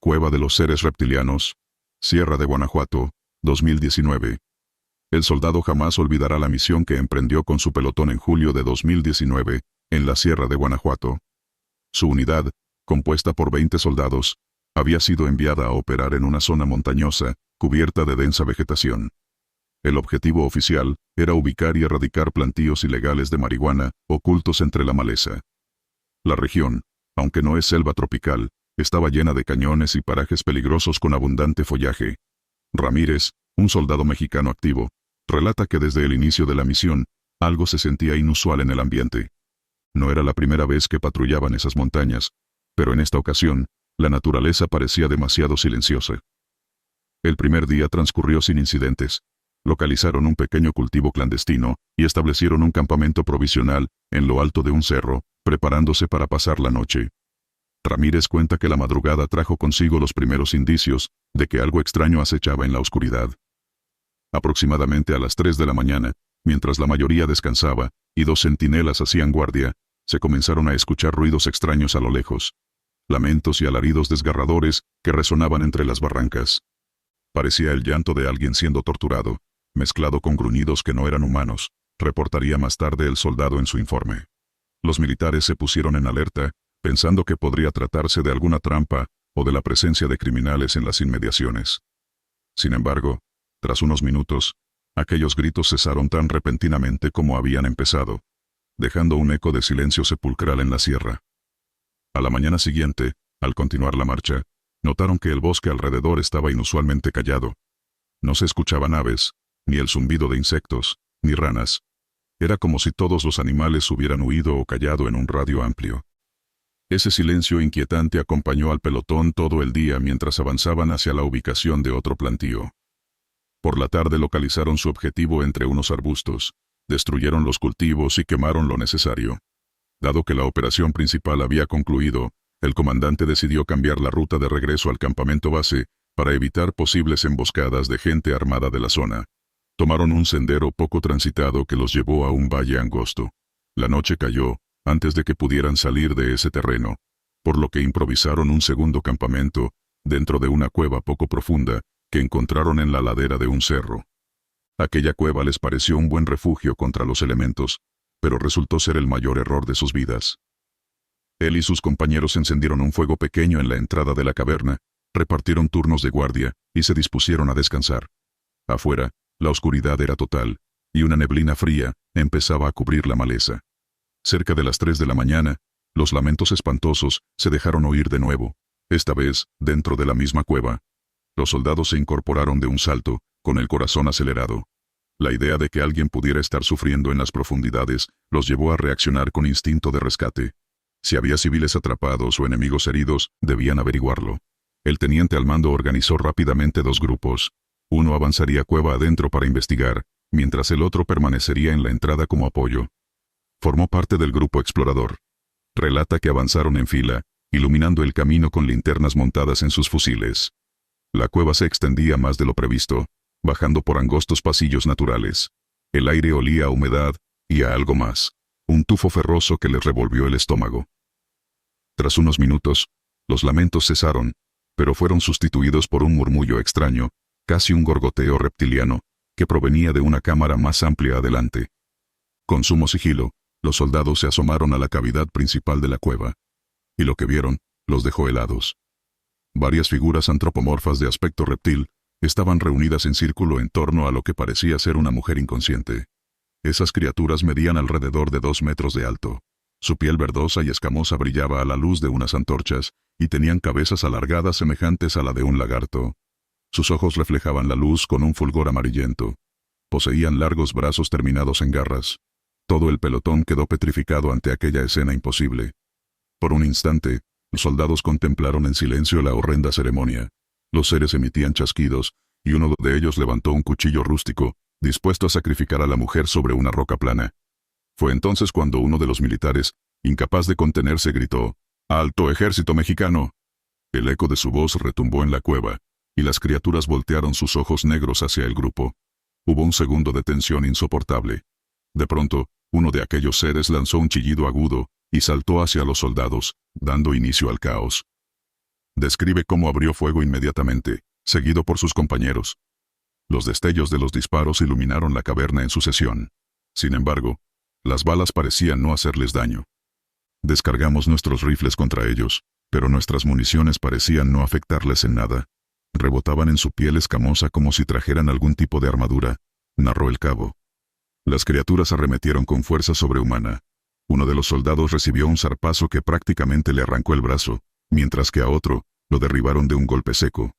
Cueva de los Seres Reptilianos, Sierra de Guanajuato, 2019. El soldado jamás olvidará la misión que emprendió con su pelotón en julio de 2019, en la Sierra de Guanajuato. Su unidad, compuesta por 20 soldados, había sido enviada a operar en una zona montañosa, cubierta de densa vegetación. El objetivo oficial era ubicar y erradicar plantíos ilegales de marihuana, ocultos entre la maleza. La región, aunque no es selva tropical, estaba llena de cañones y parajes peligrosos con abundante follaje. Ramírez, un soldado mexicano activo, relata que desde el inicio de la misión, algo se sentía inusual en el ambiente. No era la primera vez que patrullaban esas montañas, pero en esta ocasión, la naturaleza parecía demasiado silenciosa. El primer día transcurrió sin incidentes. Localizaron un pequeño cultivo clandestino y establecieron un campamento provisional en lo alto de un cerro, preparándose para pasar la noche. Ramírez cuenta que la madrugada trajo consigo los primeros indicios de que algo extraño acechaba en la oscuridad. Aproximadamente a las 3 de la mañana, mientras la mayoría descansaba y 2 centinelas hacían guardia, se comenzaron a escuchar ruidos extraños a lo lejos. Lamentos y alaridos desgarradores que resonaban entre las barrancas. Parecía el llanto de alguien siendo torturado, mezclado con gruñidos que no eran humanos, reportaría más tarde el soldado en su informe. Los militares se pusieron en alerta, pensando que podría tratarse de alguna trampa o de la presencia de criminales en las inmediaciones. Sin embargo, tras unos minutos, aquellos gritos cesaron tan repentinamente como habían empezado, dejando un eco de silencio sepulcral en la sierra. A la mañana siguiente, al continuar la marcha, notaron que el bosque alrededor estaba inusualmente callado. No se escuchaban aves, ni el zumbido de insectos, ni ranas. Era como si todos los animales hubieran huido o callado en un radio amplio. Ese silencio inquietante acompañó al pelotón todo el día mientras avanzaban hacia la ubicación de otro plantío. Por la tarde localizaron su objetivo entre unos arbustos, destruyeron los cultivos y quemaron lo necesario. Dado que la operación principal había concluido, el comandante decidió cambiar la ruta de regreso al campamento base para evitar posibles emboscadas de gente armada de la zona. Tomaron un sendero poco transitado que los llevó a un valle angosto. La noche cayó antes de que pudieran salir de ese terreno, por lo que improvisaron un segundo campamento dentro de una cueva poco profunda que encontraron en la ladera de un cerro. Aquella cueva les pareció un buen refugio contra los elementos, pero resultó ser el mayor error de sus vidas. Él y sus compañeros encendieron un fuego pequeño en la entrada de la caverna, repartieron turnos de guardia y se dispusieron a descansar. Afuera, la oscuridad era total, y una neblina fría empezaba a cubrir la maleza. Cerca de las 3 de la mañana, los lamentos espantosos se dejaron oír de nuevo, esta vez dentro de la misma cueva. Los soldados se incorporaron de un salto, con el corazón acelerado. La idea de que alguien pudiera estar sufriendo en las profundidades los llevó a reaccionar con instinto de rescate. Si había civiles atrapados o enemigos heridos, debían averiguarlo. El teniente al mando organizó rápidamente 2 grupos. Uno avanzaría cueva adentro para investigar, mientras el otro permanecería en la entrada como apoyo. Formó parte del grupo explorador. Relata que avanzaron en fila, iluminando el camino con linternas montadas en sus fusiles. La cueva se extendía más de lo previsto, bajando por angostos pasillos naturales. El aire olía a humedad y a algo más, un tufo ferroso que les revolvió el estómago. Tras unos minutos, los lamentos cesaron, pero fueron sustituidos por un murmullo extraño, casi un gorgoteo reptiliano, que provenía de una cámara más amplia adelante. Con sumo sigilo, los soldados se asomaron a la cavidad principal de la cueva, y lo que vieron los dejó helados. Varias figuras antropomorfas de aspecto reptil estaban reunidas en círculo en torno a lo que parecía ser una mujer inconsciente. Esas criaturas medían alrededor de 2 metros de alto. Su piel verdosa y escamosa brillaba a la luz de unas antorchas, y tenían cabezas alargadas semejantes a la de un lagarto. Sus ojos reflejaban la luz con un fulgor amarillento. Poseían largos brazos terminados en garras. Todo el pelotón quedó petrificado ante aquella escena imposible. Por un instante, los soldados contemplaron en silencio la horrenda ceremonia. Los seres emitían chasquidos, y uno de ellos levantó un cuchillo rústico, dispuesto a sacrificar a la mujer sobre una roca plana. Fue entonces cuando uno de los militares, incapaz de contenerse, gritó: ¡Alto ejército mexicano! El eco de su voz retumbó en la cueva, y las criaturas voltearon sus ojos negros hacia el grupo. Hubo un segundo de tensión insoportable. De pronto, uno de aquellos seres lanzó un chillido agudo, y saltó hacia los soldados, dando inicio al caos. Describe cómo abrió fuego inmediatamente, seguido por sus compañeros. Los destellos de los disparos iluminaron la caverna en sucesión. Sin embargo, las balas parecían no hacerles daño. Descargamos nuestros rifles contra ellos, pero nuestras municiones parecían no afectarles en nada. Rebotaban en su piel escamosa como si trajeran algún tipo de armadura, narró el cabo. Las criaturas arremetieron con fuerza sobrehumana. Uno de los soldados recibió un zarpazo que prácticamente le arrancó el brazo, mientras que a otro, lo derribaron de un golpe seco.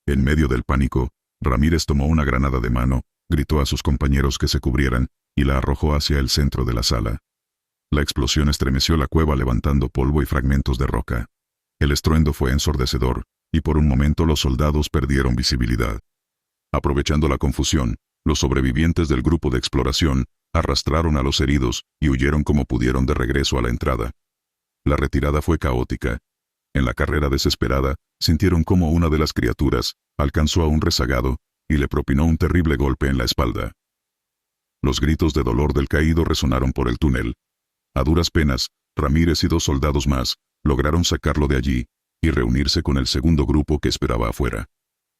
En medio del pánico, Ramírez tomó una granada de mano, gritó a sus compañeros que se cubrieran, y la arrojó hacia el centro de la sala. La explosión estremeció la cueva levantando polvo y fragmentos de roca. El estruendo fue ensordecedor, y por un momento los soldados perdieron visibilidad. Aprovechando la confusión, los sobrevivientes del grupo de exploración arrastraron a los heridos y huyeron como pudieron de regreso a la entrada. La retirada fue caótica. En la carrera desesperada, sintieron como una de las criaturas alcanzó a un rezagado y le propinó un terrible golpe en la espalda. Los gritos de dolor del caído resonaron por el túnel. A duras penas, Ramírez y 2 soldados más lograron sacarlo de allí y reunirse con el segundo grupo que esperaba afuera.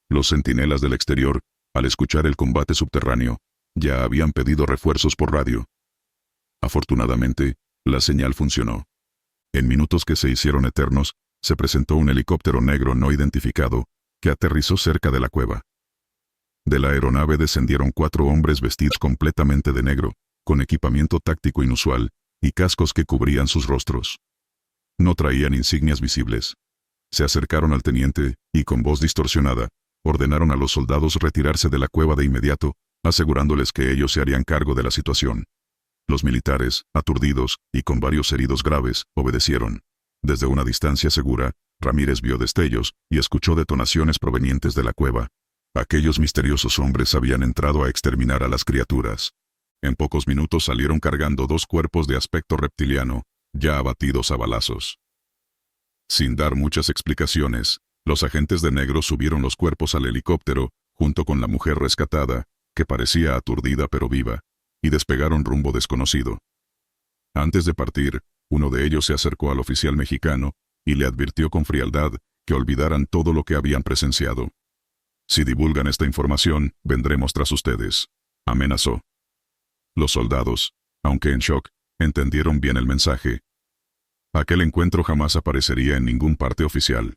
Los centinelas del exterior, al escuchar el combate subterráneo, ya habían pedido refuerzos por radio. Afortunadamente, la señal funcionó. En minutos que se hicieron eternos, se presentó un helicóptero negro no identificado, que aterrizó cerca de la cueva. De la aeronave descendieron 4 hombres vestidos completamente de negro, con equipamiento táctico inusual, y cascos que cubrían sus rostros. No traían insignias visibles. Se acercaron al teniente, y con voz distorsionada, ordenaron a los soldados retirarse de la cueva de inmediato, asegurándoles que ellos se harían cargo de la situación. Los militares, aturdidos, y con varios heridos graves, obedecieron. Desde una distancia segura, Ramírez vio destellos, y escuchó detonaciones provenientes de la cueva. Aquellos misteriosos hombres habían entrado a exterminar a las criaturas. En pocos minutos salieron cargando 2 cuerpos de aspecto reptiliano, ya abatidos a balazos. Sin dar muchas explicaciones, los agentes de negro subieron los cuerpos al helicóptero, junto con la mujer rescatada, que parecía aturdida pero viva, y despegaron rumbo desconocido. Antes de partir, uno de ellos se acercó al oficial mexicano, y le advirtió con frialdad que olvidaran todo lo que habían presenciado. Si divulgan esta información, vendremos tras ustedes, amenazó. Los soldados, aunque en shock, entendieron bien el mensaje. Aquel encuentro jamás aparecería en ningún parte oficial.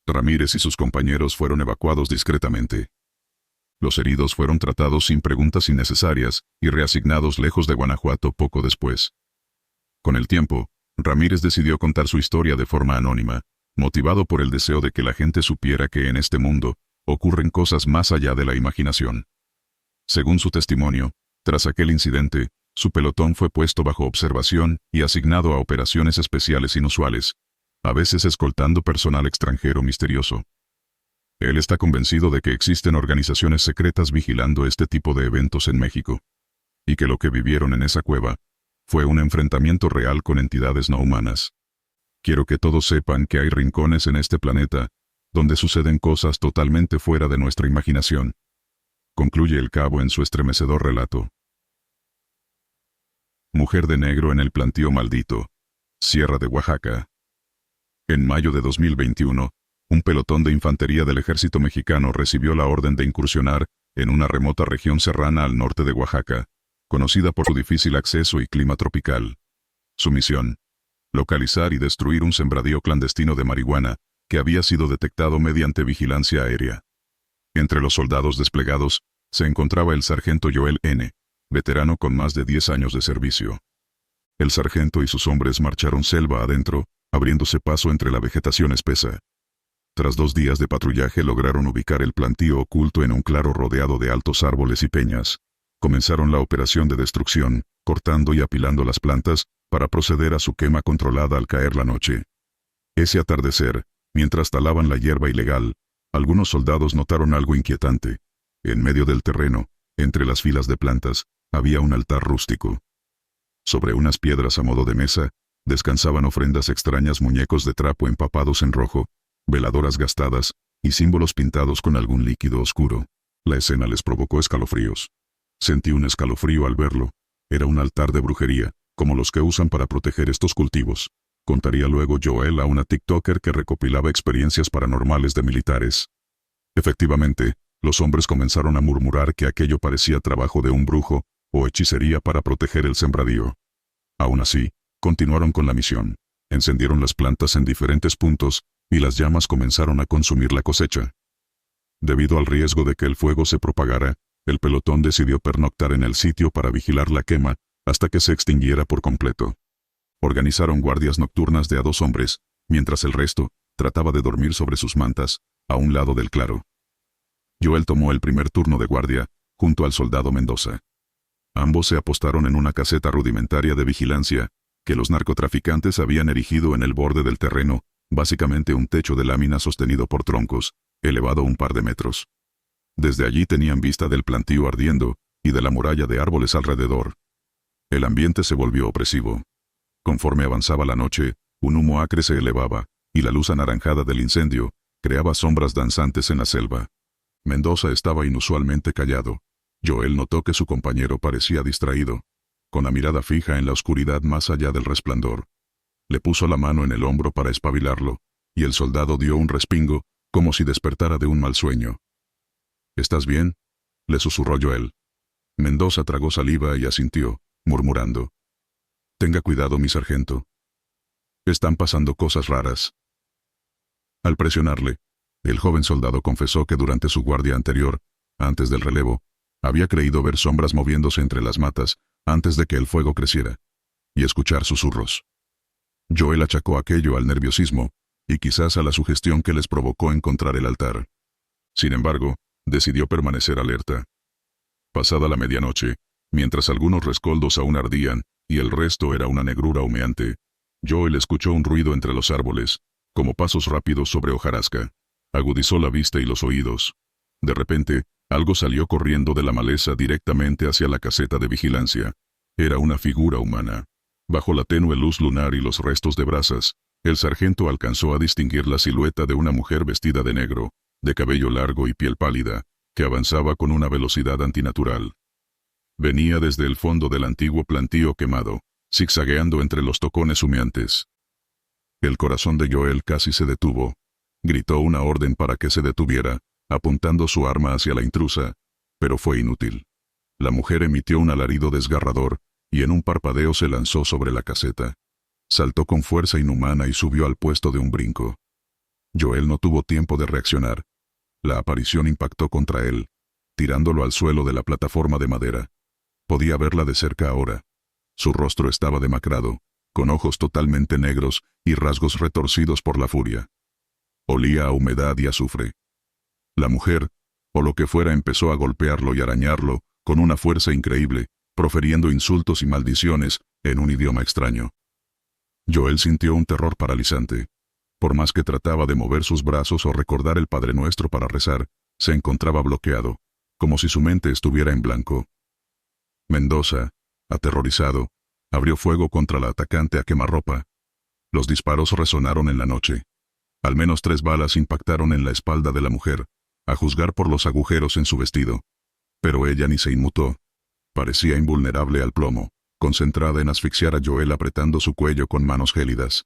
Ramírez y sus compañeros fueron evacuados discretamente. Los heridos fueron tratados sin preguntas innecesarias y reasignados lejos de Guanajuato poco después. Con el tiempo, Ramírez decidió contar su historia de forma anónima, motivado por el deseo de que la gente supiera que en este mundo ocurren cosas más allá de la imaginación. Según su testimonio, tras aquel incidente, su pelotón fue puesto bajo observación y asignado a operaciones especiales inusuales, a veces escoltando personal extranjero misterioso. Él está convencido de que existen organizaciones secretas vigilando este tipo de eventos en México, y que lo que vivieron en esa cueva fue un enfrentamiento real con entidades no humanas. Quiero que todos sepan que hay rincones en este planeta donde suceden cosas totalmente fuera de nuestra imaginación, concluye el cabo en su estremecedor relato. Mujer de negro en el plantío maldito, Sierra de Oaxaca. En mayo de 2021, un pelotón de infantería del ejército mexicano recibió la orden de incursionar en una remota región serrana al norte de Oaxaca, conocida por su difícil acceso y clima tropical. Su misión: localizar y destruir un sembradío clandestino de marihuana que había sido detectado mediante vigilancia aérea. Entre los soldados desplegados, se encontraba el sargento Joel N., veterano con más de 10 años de servicio. El sargento y sus hombres marcharon selva adentro, abriéndose paso entre la vegetación espesa. Tras 2 días de patrullaje lograron ubicar el plantío oculto en un claro rodeado de altos árboles y peñas. Comenzaron la operación de destrucción, cortando y apilando las plantas, para proceder a su quema controlada al caer la noche. Ese atardecer, mientras talaban la hierba ilegal, algunos soldados notaron algo inquietante. En medio del terreno, entre las filas de plantas, había un altar rústico. Sobre unas piedras a modo de mesa, descansaban ofrendas extrañas, muñecos de trapo empapados en rojo, veladoras gastadas, y símbolos pintados con algún líquido oscuro. La escena les provocó escalofríos. Sentí un escalofrío al verlo. Era un altar de brujería, como los que usan para proteger estos cultivos. contaría luego Joel a una TikToker que recopilaba experiencias paranormales de militares. Efectivamente, los hombres comenzaron a murmurar que aquello parecía trabajo de un brujo o hechicería para proteger el sembradío. Aún así, continuaron con la misión. Encendieron las plantas en diferentes puntos y las llamas comenzaron a consumir la cosecha. Debido al riesgo de que el fuego se propagara, el pelotón decidió pernoctar en el sitio para vigilar la quema hasta que se extinguiera por completo. Organizaron guardias nocturnas de a 2 hombres, mientras el resto trataba de dormir sobre sus mantas, a un lado del claro. Joel tomó el primer turno de guardia, junto al soldado Mendoza. Ambos se apostaron en una caseta rudimentaria de vigilancia, que los narcotraficantes habían erigido en el borde del terreno, básicamente un techo de lámina sostenido por troncos, elevado un par de metros. Desde allí tenían vista del plantío ardiendo, y de la muralla de árboles alrededor. El ambiente se volvió opresivo. Conforme avanzaba la noche, un humo acre se elevaba, y la luz anaranjada del incendio creaba sombras danzantes en la selva. Mendoza estaba inusualmente callado. Joel notó que su compañero parecía distraído, con la mirada fija en la oscuridad más allá del resplandor. Le puso la mano en el hombro para espabilarlo, y el soldado dio un respingo, como si despertara de un mal sueño. «¿Estás bien?», le susurró Joel. Mendoza tragó saliva y asintió, murmurando: «Tenga cuidado, mi sargento. Están pasando cosas raras». Al presionarle, el joven soldado confesó que durante su guardia anterior, antes del relevo, había creído ver sombras moviéndose entre las matas antes de que el fuego creciera, y escuchar susurros. Joel achacó aquello al nerviosismo, y quizás a la sugestión que les provocó encontrar el altar. Sin embargo, decidió permanecer alerta. Pasada la medianoche, mientras algunos rescoldos aún ardían, y el resto era una negrura humeante, Joel escuchó un ruido entre los árboles, como pasos rápidos sobre hojarasca. Agudizó la vista y los oídos. De repente, algo salió corriendo de la maleza directamente hacia la caseta de vigilancia. Era una figura humana. Bajo la tenue luz lunar y los restos de brasas, el sargento alcanzó a distinguir la silueta de una mujer vestida de negro, de cabello largo y piel pálida, que avanzaba con una velocidad antinatural. Venía desde el fondo del antiguo plantío quemado, zigzagueando entre los tocones humeantes. El corazón de Joel casi se detuvo. Gritó una orden para que se detuviera, apuntando su arma hacia la intrusa, pero fue inútil. La mujer emitió un alarido desgarrador, y en un parpadeo se lanzó sobre la caseta. Saltó con fuerza inhumana y subió al puesto de un brinco. Joel no tuvo tiempo de reaccionar. La aparición impactó contra él, tirándolo al suelo de la plataforma de madera. Podía verla de cerca ahora. Su rostro estaba demacrado, con ojos totalmente negros y rasgos retorcidos por la furia. Olía a humedad y azufre. La mujer, o lo que fuera, empezó a golpearlo y arañarlo, con una fuerza increíble, proferiendo insultos y maldiciones, en un idioma extraño. Joel sintió un terror paralizante. Por más que trataba de mover sus brazos o recordar el Padre Nuestro para rezar, se encontraba bloqueado, como si su mente estuviera en blanco. Mendoza, aterrorizado, abrió fuego contra la atacante a quemarropa. Los disparos resonaron en la noche. Al menos 3 balas impactaron en la espalda de la mujer, a juzgar por los agujeros en su vestido. Pero ella ni se inmutó. Parecía invulnerable al plomo, concentrada en asfixiar a Joel apretando su cuello con manos gélidas.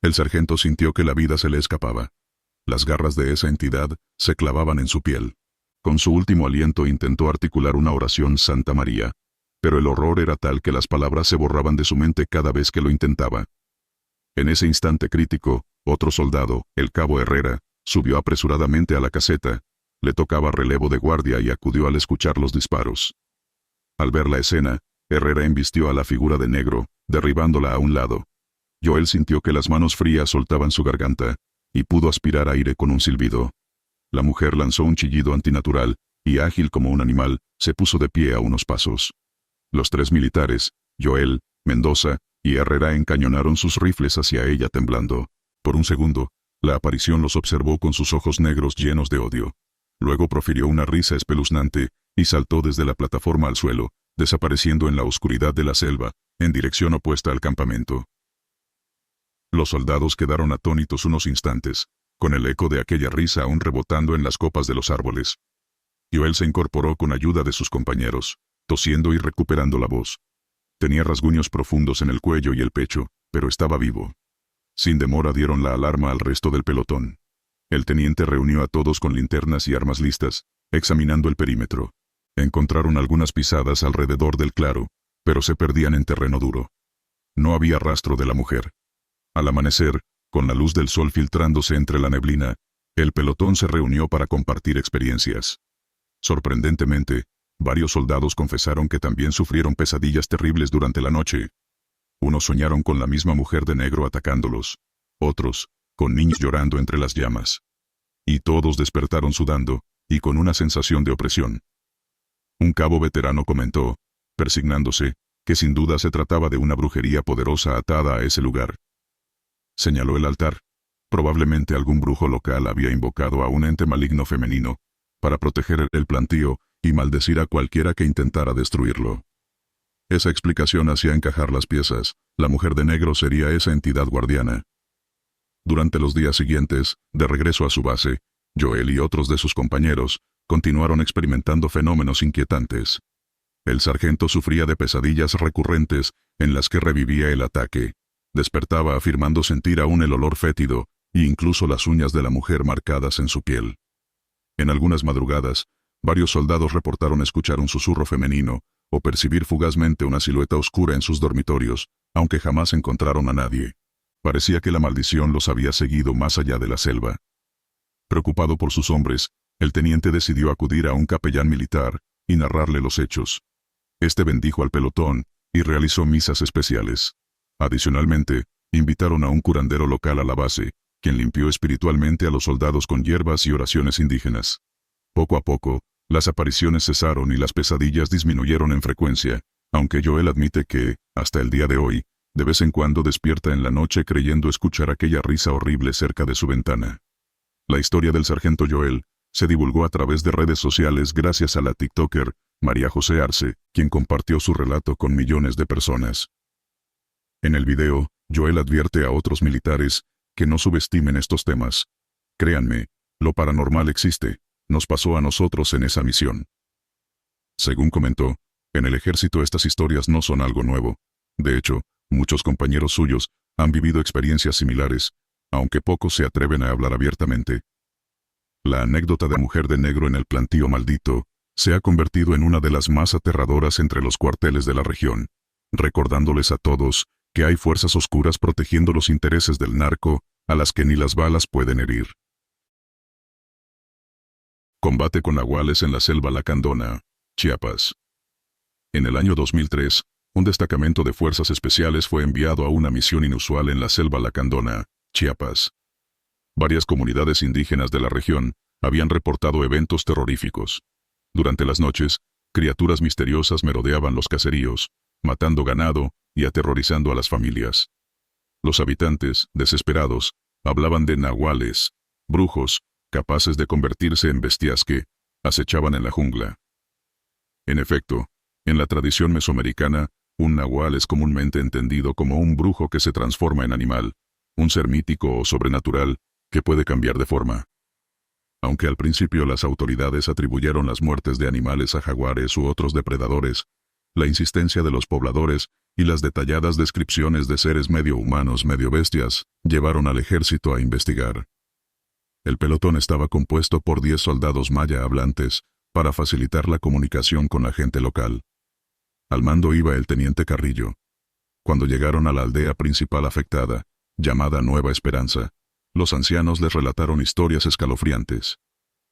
El sargento sintió que la vida se le escapaba. Las garras de esa entidad se clavaban en su piel. Con su último aliento intentó articular una oración Santa María, pero el horror era tal que las palabras se borraban de su mente cada vez que lo intentaba. En ese instante crítico, otro soldado, el cabo Herrera, subió apresuradamente a la caseta. Le tocaba relevo de guardia y acudió al escuchar los disparos. Al ver la escena, Herrera embistió a la figura de negro, derribándola a un lado. Joel sintió que las manos frías soltaban su garganta, y pudo aspirar aire con un silbido. La mujer lanzó un chillido antinatural, y ágil como un animal, se puso de pie a unos pasos. Los 3 militares, Joel, Mendoza y Herrera, encañonaron sus rifles hacia ella temblando. Por un segundo, la aparición los observó con sus ojos negros llenos de odio. Luego profirió una risa espeluznante, y saltó desde la plataforma al suelo, desapareciendo en la oscuridad de la selva, en dirección opuesta al campamento. Los soldados quedaron atónitos unos instantes, con el eco de aquella risa aún rebotando en las copas de los árboles. Joel se incorporó con ayuda de sus compañeros, tosiendo y recuperando la voz. Tenía rasguños profundos en el cuello y el pecho, pero estaba vivo. Sin demora dieron la alarma al resto del pelotón. El teniente reunió a todos con linternas y armas listas, examinando el perímetro. Encontraron algunas pisadas alrededor del claro, pero se perdían en terreno duro. No había rastro de la mujer. Al amanecer, con la luz del sol filtrándose entre la neblina, el pelotón se reunió para compartir experiencias. Sorprendentemente, varios soldados confesaron que también sufrieron pesadillas terribles durante la noche. Unos soñaron con la misma mujer de negro atacándolos. Otros, con niños llorando entre las llamas. Y todos despertaron sudando, y con una sensación de opresión. Un cabo veterano comentó, persignándose, que sin duda se trataba de una brujería poderosa atada a ese lugar. Señaló el altar. Probablemente algún brujo local había invocado a un ente maligno femenino, para proteger el plantío y maldecir a cualquiera que intentara destruirlo. Esa explicación hacía encajar las piezas. La mujer de negro sería esa entidad guardiana. Durante los días siguientes, de regreso a su base, Joel y otros de sus compañeros continuaron experimentando fenómenos inquietantes. El sargento sufría de pesadillas recurrentes en las que revivía el ataque. Despertaba afirmando sentir aún el olor fétido, e incluso las uñas de la mujer marcadas en su piel. En algunas madrugadas, varios soldados reportaron escuchar un susurro femenino, o percibir fugazmente una silueta oscura en sus dormitorios, aunque jamás encontraron a nadie. Parecía que la maldición los había seguido más allá de la selva. Preocupado por sus hombres, el teniente decidió acudir a un capellán militar y narrarle los hechos. Este bendijo al pelotón y realizó misas especiales. Adicionalmente, invitaron a un curandero local a la base, quien limpió espiritualmente a los soldados con hierbas y oraciones indígenas. Poco a poco, las apariciones cesaron y las pesadillas disminuyeron en frecuencia, aunque Joel admite que, hasta el día de hoy, de vez en cuando despierta en la noche creyendo escuchar aquella risa horrible cerca de su ventana. La historia del sargento Joel se divulgó a través de redes sociales gracias a la TikToker María José Arce, quien compartió su relato con millones de personas. En el video, Joel advierte a otros militares que no subestimen estos temas. Créanme, lo paranormal existe, nos pasó a nosotros en esa misión. Según comentó, en el ejército estas historias no son algo nuevo. De hecho, muchos compañeros suyos han vivido experiencias similares, aunque pocos se atreven a hablar abiertamente. La anécdota de mujer de negro en el plantío maldito se ha convertido en una de las más aterradoras entre los cuarteles de la región, recordándoles a todos que hay fuerzas oscuras protegiendo los intereses del narco, a las que ni las balas pueden herir. Combate con nahuales en la selva Lacandona, Chiapas. En el año 2003, un destacamento de fuerzas especiales fue enviado a una misión inusual en la selva Lacandona, Chiapas. Varias comunidades indígenas de la región habían reportado eventos terroríficos. Durante las noches, criaturas misteriosas merodeaban los caseríos, matando ganado y aterrorizando a las familias. Los habitantes, desesperados, hablaban de nahuales, brujos, capaces de convertirse en bestias que acechaban en la jungla. En efecto, en la tradición mesoamericana, un nahual es comúnmente entendido como un brujo que se transforma en animal, un ser mítico o sobrenatural que puede cambiar de forma. Aunque al principio las autoridades atribuyeron las muertes de animales a jaguares u otros depredadores, la insistencia de los pobladores y las detalladas descripciones de seres medio humanos, medio bestias, llevaron al ejército a investigar. El pelotón estaba compuesto por 10 soldados maya hablantes, para facilitar la comunicación con la gente local. Al mando iba el teniente Carrillo. Cuando llegaron a la aldea principal afectada, llamada Nueva Esperanza, los ancianos les relataron historias escalofriantes.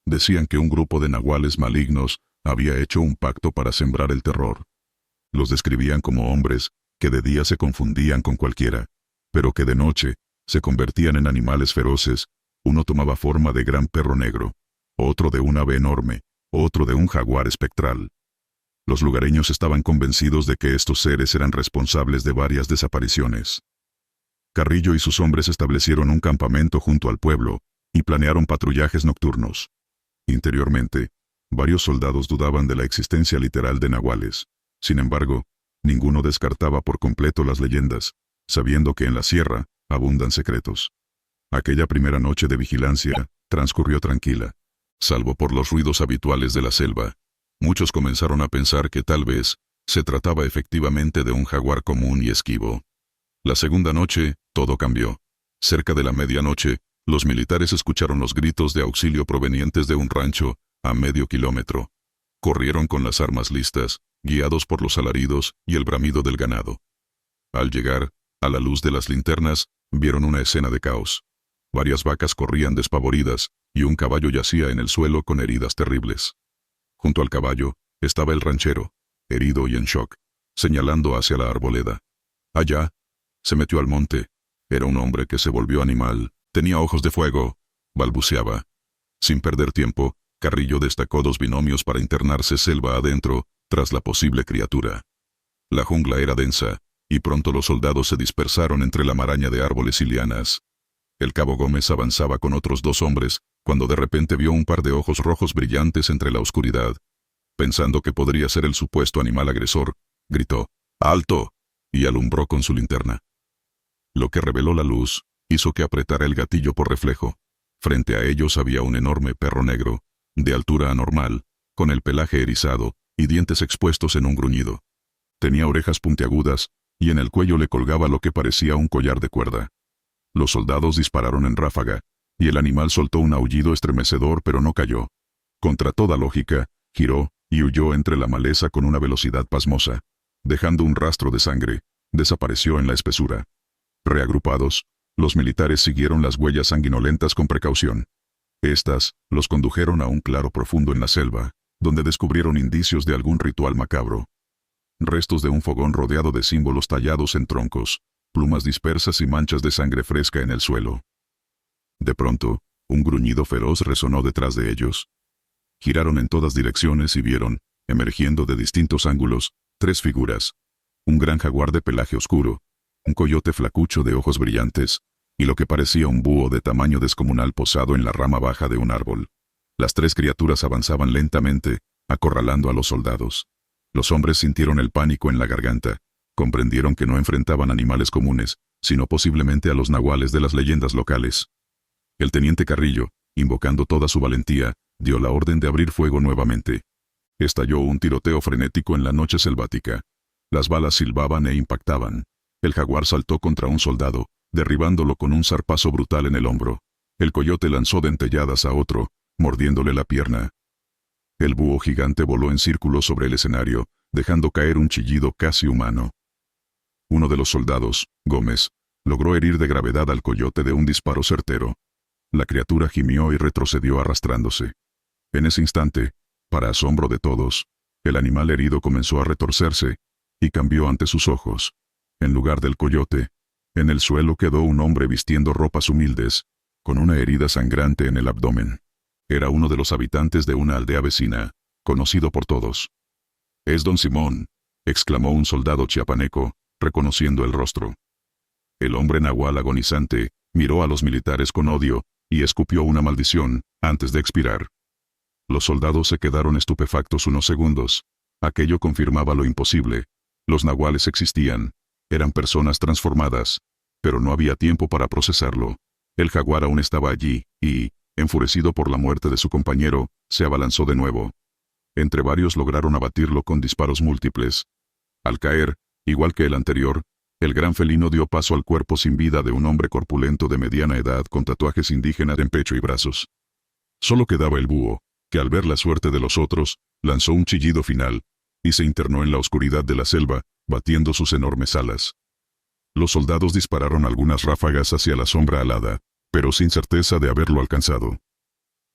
Decían que un grupo de nahuales malignos había hecho un pacto para sembrar el terror. Los describían como hombres que de día se confundían con cualquiera, pero que de noche se convertían en animales feroces. Uno tomaba forma de gran perro negro, otro de un ave enorme, otro de un jaguar espectral. Los lugareños estaban convencidos de que estos seres eran responsables de varias desapariciones. Carrillo y sus hombres establecieron un campamento junto al pueblo y planearon patrullajes nocturnos. Interiormente, varios soldados dudaban de la existencia literal de nahuales. Sin embargo, ninguno descartaba por completo las leyendas, sabiendo que en la sierra abundan secretos. Aquella primera noche de vigilancia transcurrió tranquila, salvo por los ruidos habituales de la selva. Muchos comenzaron a pensar que tal vez se trataba efectivamente de un jaguar común y esquivo. La segunda noche, todo cambió. Cerca de la medianoche, los militares escucharon los gritos de auxilio provenientes de un rancho, a medio kilómetro. Corrieron con las armas listas, guiados por los alaridos y el bramido del ganado. Al llegar, a la luz de las linternas, vieron una escena de caos. Varias vacas corrían despavoridas, y un caballo yacía en el suelo con heridas terribles. Junto al caballo, estaba el ranchero, herido y en shock, señalando hacia la arboleda. Allá, se metió al monte. Era un hombre que se volvió animal, tenía ojos de fuego, balbuceaba. Sin perder tiempo, Carrillo destacó 2 binomios para internarse selva adentro, tras la posible criatura. La jungla era densa, y pronto los soldados se dispersaron entre la maraña de árboles y lianas. El cabo Gómez avanzaba con otros 2 hombres, cuando de repente vio un par de ojos rojos brillantes entre la oscuridad. Pensando que podría ser el supuesto animal agresor, gritó, ¡alto!, y alumbró con su linterna. Lo que reveló la luz, hizo que apretara el gatillo por reflejo. Frente a ellos había un enorme perro negro, de altura anormal, con el pelaje erizado, y dientes expuestos en un gruñido. Tenía orejas puntiagudas, y en el cuello le colgaba lo que parecía un collar de cuerda. Los soldados dispararon en ráfaga, y el animal soltó un aullido estremecedor pero no cayó. Contra toda lógica, giró, y huyó entre la maleza con una velocidad pasmosa. Dejando un rastro de sangre, desapareció en la espesura. Reagrupados, los militares siguieron las huellas sanguinolentas con precaución. Estas los condujeron a un claro profundo en la selva, donde descubrieron indicios de algún ritual macabro. Restos de un fogón rodeado de símbolos tallados en troncos, plumas dispersas y manchas de sangre fresca en el suelo. De pronto, un gruñido feroz resonó detrás de ellos. Giraron en todas direcciones y vieron, emergiendo de distintos ángulos, 3 figuras. Un gran jaguar de pelaje oscuro, un coyote flacucho de ojos brillantes, y lo que parecía un búho de tamaño descomunal posado en la rama baja de un árbol. Las 3 criaturas avanzaban lentamente, acorralando a los soldados. Los hombres sintieron el pánico en la garganta, comprendieron que no enfrentaban animales comunes, sino posiblemente a los nahuales de las leyendas locales. El teniente Carrillo, invocando toda su valentía, dio la orden de abrir fuego nuevamente. Estalló un tiroteo frenético en la noche selvática. Las balas silbaban e impactaban. El jaguar saltó contra un soldado, derribándolo con un zarpazo brutal en el hombro. El coyote lanzó dentelladas a otro, mordiéndole la pierna. El búho gigante voló en círculo sobre el escenario, dejando caer un chillido casi humano. Uno de los soldados, Gómez, logró herir de gravedad al coyote de un disparo certero. La criatura gimió y retrocedió arrastrándose. En ese instante, para asombro de todos, el animal herido comenzó a retorcerse, y cambió ante sus ojos. En lugar del coyote, en el suelo quedó un hombre vistiendo ropas humildes, con una herida sangrante en el abdomen. Era uno de los habitantes de una aldea vecina, conocido por todos. «Es don Simón», exclamó un soldado chiapaneco, reconociendo el rostro. El hombre nahual agonizante miró a los militares con odio, y escupió una maldición, antes de expirar. Los soldados se quedaron estupefactos unos segundos. Aquello confirmaba lo imposible. Los nahuales existían. Eran personas transformadas. Pero no había tiempo para procesarlo. El jaguar aún estaba allí, y, enfurecido por la muerte de su compañero, se abalanzó de nuevo. Entre varios lograron abatirlo con disparos múltiples. Al caer, igual que el anterior, el gran felino dio paso al cuerpo sin vida de un hombre corpulento de mediana edad con tatuajes indígenas en pecho y brazos. Solo quedaba el búho, que al ver la suerte de los otros, lanzó un chillido final, y se internó en la oscuridad de la selva, batiendo sus enormes alas. Los soldados dispararon algunas ráfagas hacia la sombra alada, pero sin certeza de haberlo alcanzado.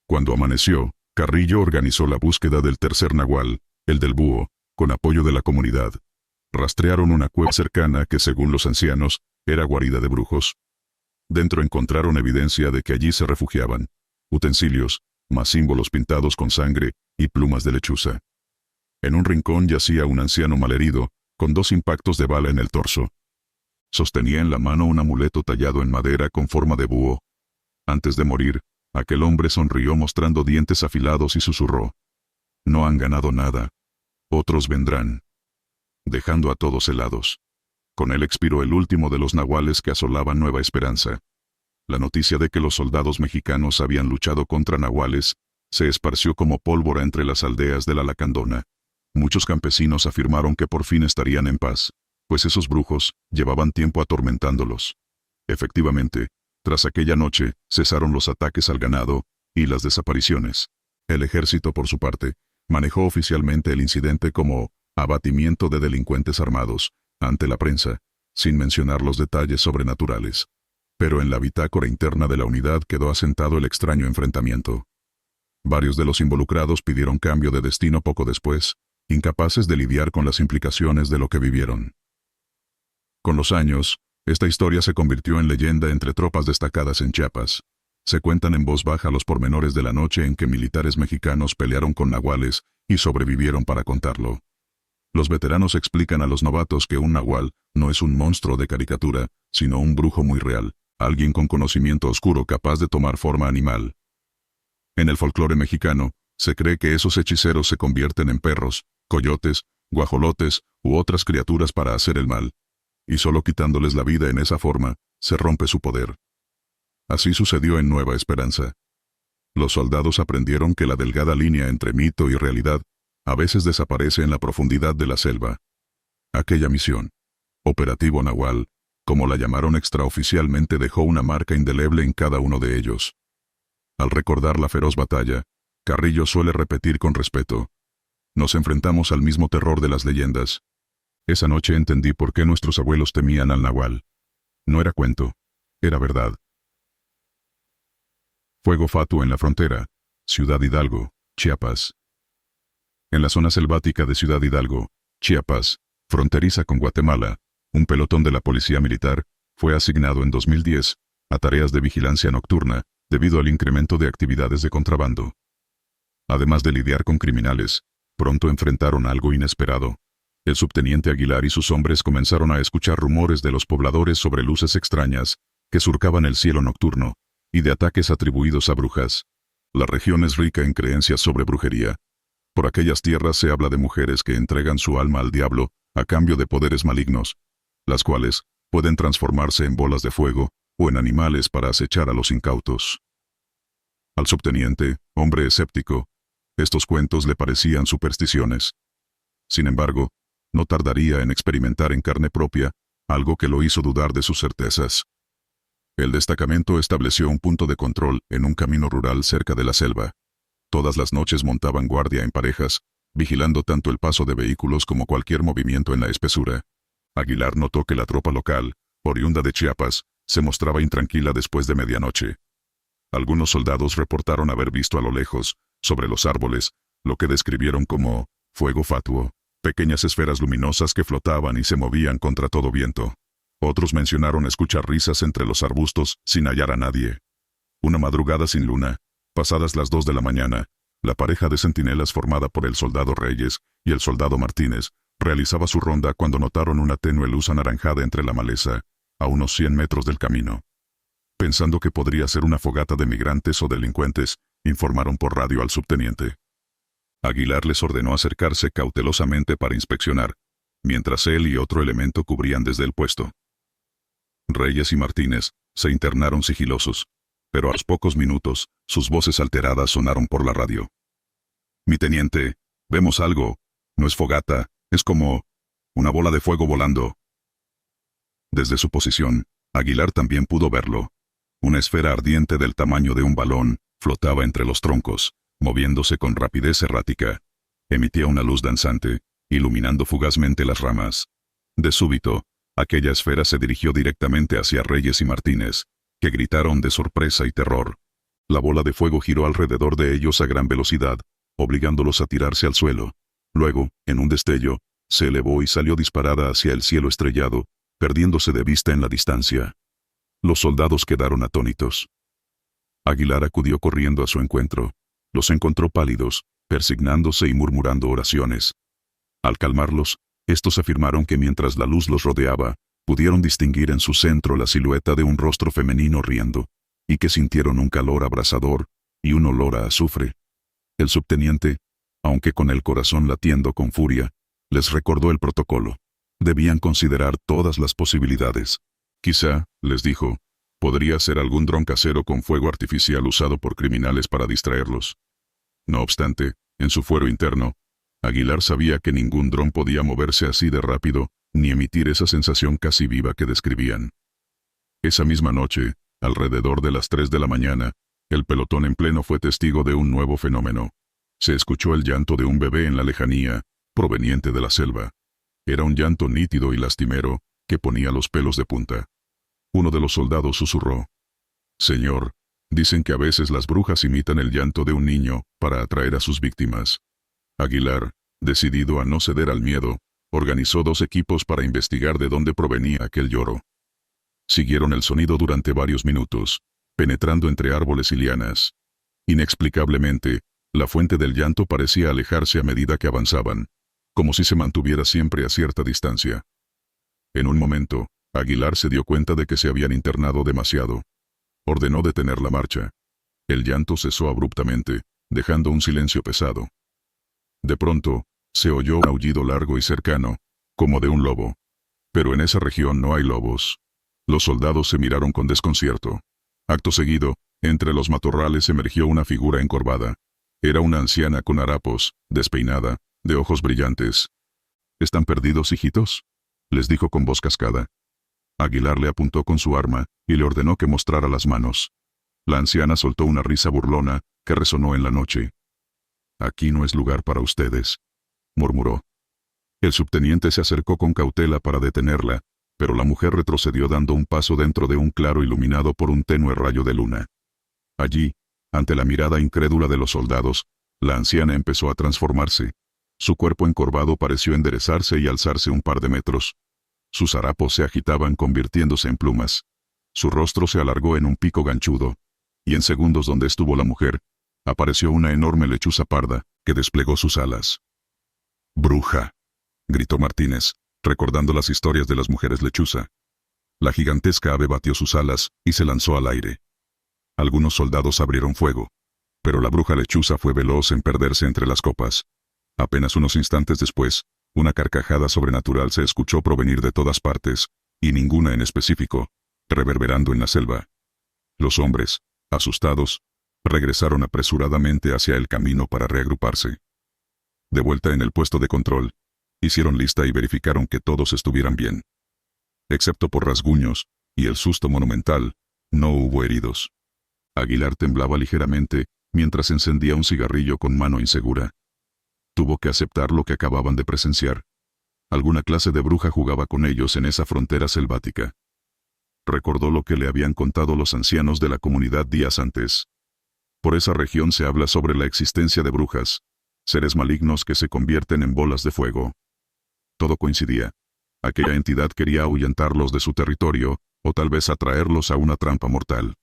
Cuando amaneció, Carrillo organizó la búsqueda del tercer nahual, el del búho, con apoyo de la comunidad. Rastrearon una cueva cercana que, según los ancianos, era guarida de brujos. Dentro encontraron evidencia de que allí se refugiaban utensilios, más símbolos pintados con sangre y plumas de lechuza. En un rincón yacía un anciano malherido, con 2 impactos de bala en el torso. Sostenía en la mano un amuleto tallado en madera con forma de búho. Antes de morir, aquel hombre sonrió mostrando dientes afilados y susurró: «No han ganado nada. Otros vendrán», dejando a todos helados. Con él expiró el último de los nahuales que asolaban Nueva Esperanza. La noticia de que los soldados mexicanos habían luchado contra nahuales se esparció como pólvora entre las aldeas de la Lacandona. Muchos campesinos afirmaron que por fin estarían en paz, pues esos brujos llevaban tiempo atormentándolos. Efectivamente, Tras aquella noche, cesaron los ataques al ganado y las desapariciones. El ejército, por su parte, manejó oficialmente el incidente como abatimiento de delincuentes armados ante la prensa, sin mencionar los detalles sobrenaturales. Pero en la bitácora interna de la unidad quedó asentado el extraño enfrentamiento. Varios de los involucrados pidieron cambio de destino poco después, incapaces de lidiar con las implicaciones de lo que vivieron. Con los años, esta historia se convirtió en leyenda entre tropas destacadas en Chiapas. Se cuentan en voz baja los pormenores de la noche en que militares mexicanos pelearon con nahuales y sobrevivieron para contarlo. Los veteranos explican a los novatos que un nahual no es un monstruo de caricatura, sino un brujo muy real, alguien con conocimiento oscuro capaz de tomar forma animal. En el folclore mexicano, se cree que esos hechiceros se convierten en perros, coyotes, guajolotes u otras criaturas para hacer el mal. Y solo quitándoles la vida en esa forma, se rompe su poder. Así sucedió en Nueva Esperanza. Los soldados aprendieron que la delgada línea entre mito y realidad a veces desaparece en la profundidad de la selva. Aquella misión, Operativo Nahual, como la llamaron extraoficialmente, dejó una marca indeleble en cada uno de ellos. Al recordar la feroz batalla, Carrillo suele repetir con respeto: nos enfrentamos al mismo terror de las leyendas. Esa noche entendí por qué nuestros abuelos temían al nahual. No era cuento, era verdad. Fuego fatuo en la frontera, Ciudad Hidalgo, Chiapas. En la zona selvática de Ciudad Hidalgo, Chiapas, fronteriza con Guatemala, un pelotón de la Policía Militar fue asignado en 2010 a tareas de vigilancia nocturna debido al incremento de actividades de contrabando. Además de lidiar con criminales, pronto enfrentaron algo inesperado. El subteniente Aguilar y sus hombres comenzaron a escuchar rumores de los pobladores sobre luces extrañas que surcaban el cielo nocturno y de ataques atribuidos a brujas. La región es rica en creencias sobre brujería. Por aquellas tierras se habla de mujeres que entregan su alma al diablo a cambio de poderes malignos, las cuales pueden transformarse en bolas de fuego o en animales para acechar a los incautos. Al subteniente, hombre escéptico, estos cuentos le parecían supersticiones. Sin embargo, no tardaría en experimentar en carne propia algo que lo hizo dudar de sus certezas. El destacamento estableció un punto de control en un camino rural cerca de la selva. Todas las noches montaban guardia en parejas, vigilando tanto el paso de vehículos como cualquier movimiento en la espesura. Aguilar notó que la tropa local, oriunda de Chiapas, se mostraba intranquila después de medianoche. Algunos soldados reportaron haber visto a lo lejos, sobre los árboles, lo que describieron como fuego fatuo, pequeñas esferas luminosas que flotaban y se movían contra todo viento. Otros mencionaron escuchar risas entre los arbustos sin hallar a nadie. Una madrugada sin luna, pasadas las 2 de la mañana, la pareja de centinelas formada por el soldado Reyes y el soldado Martínez realizaba su ronda cuando notaron una tenue luz anaranjada entre la maleza, a unos 100 metros del camino. Pensando que podría ser una fogata de migrantes o delincuentes, informaron por radio al subteniente. Aguilar les ordenó acercarse cautelosamente para inspeccionar, mientras él y otro elemento cubrían desde el puesto. Reyes y Martínez se internaron sigilosos, pero a los pocos minutos, sus voces alteradas sonaron por la radio. «Mi teniente, vemos algo. No es fogata, es como una bola de fuego volando». Desde su posición, Aguilar también pudo verlo. Una esfera ardiente del tamaño de un balón flotaba entre los troncos, moviéndose con rapidez errática. Emitía una luz danzante, iluminando fugazmente las ramas. De súbito, aquella esfera se dirigió directamente hacia Reyes y Martínez, que gritaron de sorpresa y terror. La bola de fuego giró alrededor de ellos a gran velocidad, obligándolos a tirarse al suelo. Luego, en un destello, se elevó y salió disparada hacia el cielo estrellado, perdiéndose de vista en la distancia. Los soldados quedaron atónitos. Aguilar acudió corriendo a su encuentro. Los encontró pálidos, persignándose y murmurando oraciones. Al calmarlos, estos afirmaron que mientras la luz los rodeaba, pudieron distinguir en su centro la silueta de un rostro femenino riendo, y que sintieron un calor abrasador y un olor a azufre. El subteniente, aunque con el corazón latiendo con furia, les recordó el protocolo. Debían considerar todas las posibilidades. Quizá, les dijo, podría ser algún dron casero con fuego artificial usado por criminales para distraerlos. No obstante, en su fuero interno, Aguilar sabía que ningún dron podía moverse así de rápido, ni emitir esa sensación casi viva que describían. Esa misma noche, Alrededor de las 3 de la mañana, el pelotón en pleno fue testigo de un nuevo fenómeno. Se escuchó el llanto de un bebé en la lejanía, proveniente de la selva. Era un llanto nítido y lastimero, que ponía los pelos de punta. Uno de los soldados susurró: «Señor, dicen que a veces las brujas imitan el llanto de un niño para atraer a sus víctimas». Aguilar, decidido a no ceder al miedo, organizó 2 equipos para investigar de dónde provenía aquel lloro. Siguieron el sonido durante varios minutos, penetrando entre árboles y lianas. Inexplicablemente, la fuente del llanto parecía alejarse a medida que avanzaban, como si se mantuviera siempre a cierta distancia. En un momento, Aguilar se dio cuenta de que se habían internado demasiado. Ordenó detener la marcha. El llanto cesó abruptamente, dejando un silencio pesado. De pronto, se oyó un aullido largo y cercano, como de un lobo. Pero en esa región no hay lobos. Los soldados se miraron con desconcierto. Acto seguido, entre los matorrales emergió una figura encorvada. Era una anciana con harapos, despeinada, de ojos brillantes. «¿Están perdidos, hijitos?», les dijo con voz cascada. Aguilar le apuntó con su arma, y le ordenó que mostrara las manos. La anciana soltó una risa burlona, que resonó en la noche. «Aquí no es lugar para ustedes», murmuró. El subteniente se acercó con cautela para detenerla, pero la mujer retrocedió dando un paso dentro de un claro iluminado por un tenue rayo de luna. Allí, ante la mirada incrédula de los soldados, la anciana empezó a transformarse. Su cuerpo encorvado pareció enderezarse y alzarse un par de metros. Sus harapos se agitaban convirtiéndose en plumas. Su rostro se alargó en un pico ganchudo, y en segundos donde estuvo la mujer, apareció una enorme lechuza parda, que desplegó sus alas. «¡Bruja!», gritó Martínez, recordando las historias de las mujeres lechuza. La gigantesca ave batió sus alas, y se lanzó al aire. Algunos soldados abrieron fuego, pero la bruja lechuza fue veloz en perderse entre las copas. Apenas unos instantes después, una carcajada sobrenatural se escuchó provenir de todas partes, y ninguna en específico, reverberando en la selva. Los hombres, asustados, regresaron apresuradamente hacia el camino para reagruparse. De vuelta en el puesto de control, hicieron lista y verificaron que todos estuvieran bien. Excepto por rasguños, y el susto monumental, no hubo heridos. Aguilar temblaba ligeramente, mientras encendía un cigarrillo con mano insegura. Tuvo que aceptar lo que acababan de presenciar. Alguna clase de bruja jugaba con ellos en esa frontera selvática. Recordó lo que le habían contado los ancianos de la comunidad días antes. Por esa región se habla sobre la existencia de brujas, seres malignos que se convierten en bolas de fuego. Todo coincidía. Aquella entidad quería ahuyentarlos de su territorio, o tal vez atraerlos a una trampa mortal.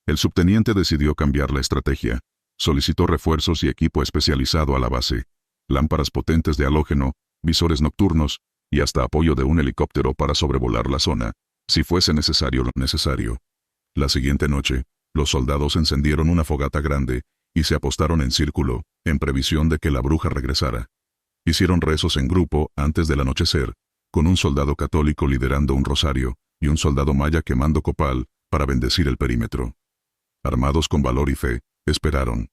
El subteniente decidió cambiar la estrategia. Solicitó refuerzos y equipo especializado a la base, lámparas potentes de halógeno, visores nocturnos, y hasta apoyo de un helicóptero para sobrevolar la zona, si fuese necesario lo necesario. La siguiente noche, los soldados encendieron una fogata grande, y se apostaron en círculo, en previsión de que la bruja regresara. Hicieron rezos en grupo antes del anochecer, con un soldado católico liderando un rosario, y un soldado maya quemando copal, para bendecir el perímetro. Armados con valor y fe, esperaron.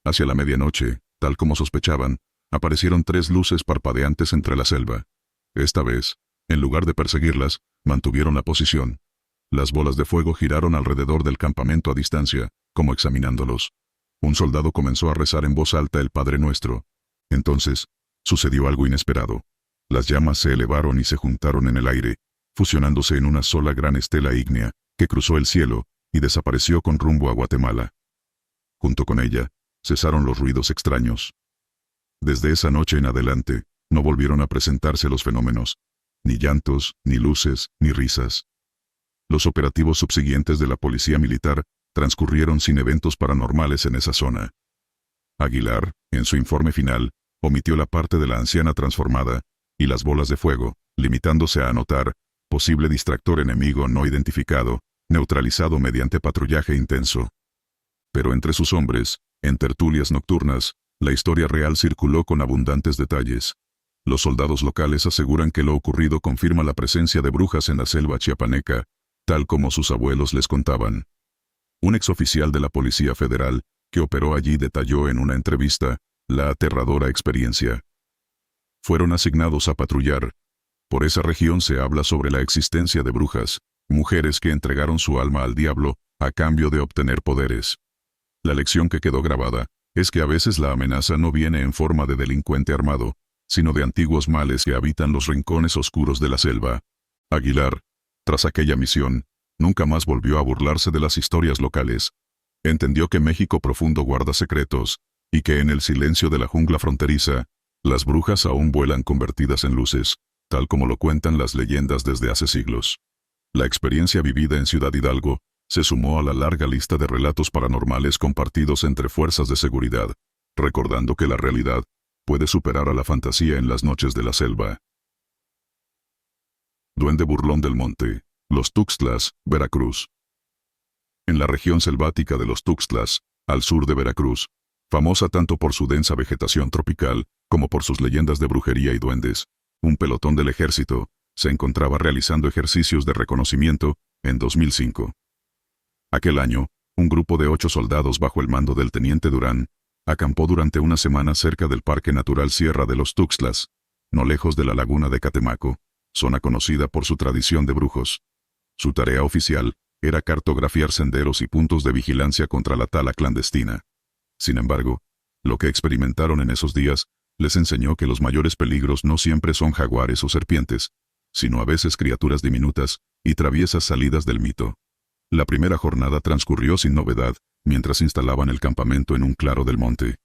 Hacia la medianoche, tal como sospechaban, aparecieron 3 luces parpadeantes entre la selva. Esta vez, en lugar de perseguirlas, mantuvieron la posición. Las bolas de fuego giraron alrededor del campamento a distancia, como examinándolos. Un soldado comenzó a rezar en voz alta el Padre Nuestro. Entonces, sucedió algo inesperado. Las llamas se elevaron y se juntaron en el aire, fusionándose en una sola gran estela ígnea, que cruzó el cielo, y desapareció con rumbo a Guatemala. Junto con ella, cesaron los ruidos extraños. Desde esa noche en adelante, no volvieron a presentarse los fenómenos, ni llantos, ni luces, ni risas. Los operativos subsiguientes de la policía militar transcurrieron sin eventos paranormales en esa zona. Aguilar, en su informe final, omitió la parte de la anciana transformada, y las bolas de fuego, limitándose a anotar, posible distractor enemigo no identificado, neutralizado mediante patrullaje intenso. Pero entre sus hombres, en tertulias nocturnas, la historia real circuló con abundantes detalles. Los soldados locales aseguran que lo ocurrido confirma la presencia de brujas en la selva chiapaneca, tal como sus abuelos les contaban. Un exoficial de la Policía Federal, que operó allí, detalló en una entrevista la aterradora experiencia. Fueron asignados a patrullar. Por esa región se habla sobre la existencia de brujas, Mujeres que entregaron su alma al diablo a cambio de obtener poderes. La lección que quedó grabada es que a veces la amenaza no viene en forma de delincuente armado, sino de antiguos males que habitan los rincones oscuros de la selva. Aguilar, tras aquella misión, nunca más volvió a burlarse de las historias locales. Entendió que México profundo guarda secretos, y que en el silencio de la jungla fronteriza, las brujas aún vuelan convertidas en luces, tal como lo cuentan las leyendas desde hace siglos. La experiencia vivida en Ciudad Hidalgo se sumó a la larga lista de relatos paranormales compartidos entre fuerzas de seguridad, recordando que la realidad puede superar a la fantasía en las noches de la selva. Duende burlón del monte, los Tuxtlas, Veracruz. En la región selvática de los Tuxtlas, al sur de Veracruz, famosa tanto por su densa vegetación tropical como por sus leyendas de brujería y duendes, un pelotón del ejército se encontraba realizando ejercicios de reconocimiento en 2005. Aquel año, un grupo de 8 soldados bajo el mando del teniente Durán acampó durante una semana cerca del Parque Natural Sierra de los Tuxtlas, no lejos de la laguna de Catemaco, zona conocida por su tradición de brujos. Su tarea oficial era cartografiar senderos y puntos de vigilancia contra la tala clandestina. Sin embargo, lo que experimentaron en esos días les enseñó que los mayores peligros no siempre son jaguares o serpientes, sino a veces criaturas diminutas y traviesas salidas del mito. La primera jornada transcurrió sin novedad, mientras instalaban el campamento en un claro del monte.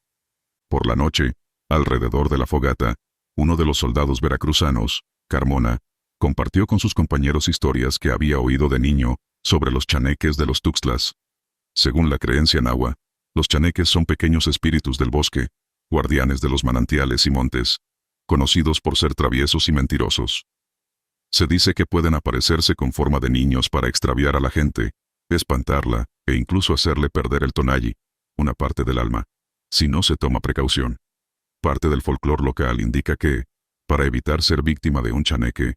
Por la noche, alrededor de la fogata, uno de los soldados veracruzanos, Carmona, compartió con sus compañeros historias que había oído de niño sobre los chaneques de los Tuxtlas. Según la creencia nahua, los chaneques son pequeños espíritus del bosque, guardianes de los manantiales y montes, conocidos por ser traviesos y mentirosos. Se dice que pueden aparecerse con forma de niños para extraviar a la gente, espantarla e incluso hacerle perder el tonalli, una parte del alma, si no se toma precaución. Parte del folclore local indica que, para evitar ser víctima de un chaneque,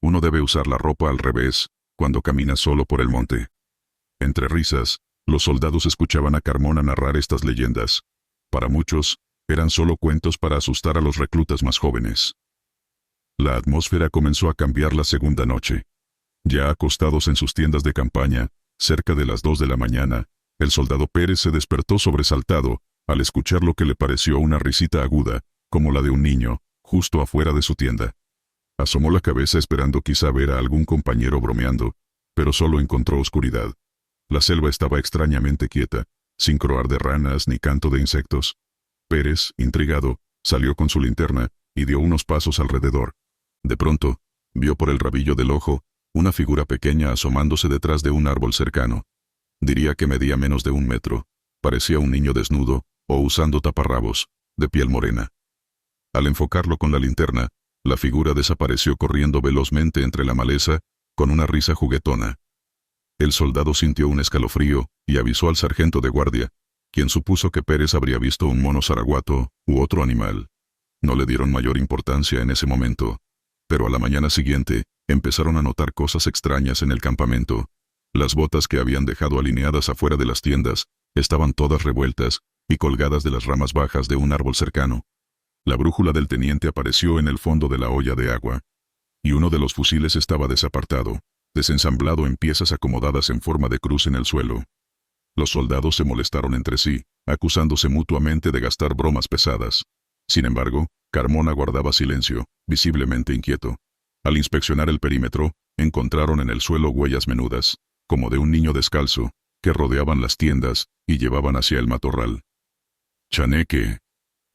uno debe usar la ropa al revés cuando camina solo por el monte. Entre risas, los soldados escuchaban a Carmona narrar estas leyendas. Para muchos, eran solo cuentos para asustar a los reclutas más jóvenes. La atmósfera comenzó a cambiar la segunda noche. Ya acostados en sus tiendas de campaña, cerca de las 2 de la mañana, el soldado Pérez se despertó sobresaltado al escuchar lo que le pareció una risita aguda, como la de un niño, justo afuera de su tienda. Asomó la cabeza esperando quizá ver a algún compañero bromeando, pero solo encontró oscuridad. La selva estaba extrañamente quieta, sin croar de ranas ni canto de insectos. Pérez, intrigado, salió con su linterna y dio unos pasos alrededor. De pronto, vio por el rabillo del ojo una figura pequeña asomándose detrás de un árbol cercano. Diría que medía menos de 1 metro. Parecía un niño desnudo, o usando taparrabos, de piel morena. Al enfocarlo con la linterna, la figura desapareció corriendo velozmente entre la maleza, con una risa juguetona. El soldado sintió un escalofrío y avisó al sargento de guardia, quien supuso que Pérez habría visto un mono zaraguato u otro animal. No le dieron mayor importancia en ese momento, pero a la mañana siguiente empezaron a notar cosas extrañas en el campamento. Las botas que habían dejado alineadas afuera de las tiendas estaban todas revueltas y colgadas de las ramas bajas de un árbol cercano. La brújula del teniente apareció en el fondo de la olla de agua, y uno de los fusiles estaba desapartado, desensamblado en piezas acomodadas en forma de cruz en el suelo. Los soldados se molestaron entre sí, acusándose mutuamente de gastar bromas pesadas. Sin embargo, Carmona guardaba silencio, visiblemente inquieto. Al inspeccionar el perímetro, encontraron en el suelo huellas menudas, como de un niño descalzo, que rodeaban las tiendas y llevaban hacia el matorral. «Chaneque»,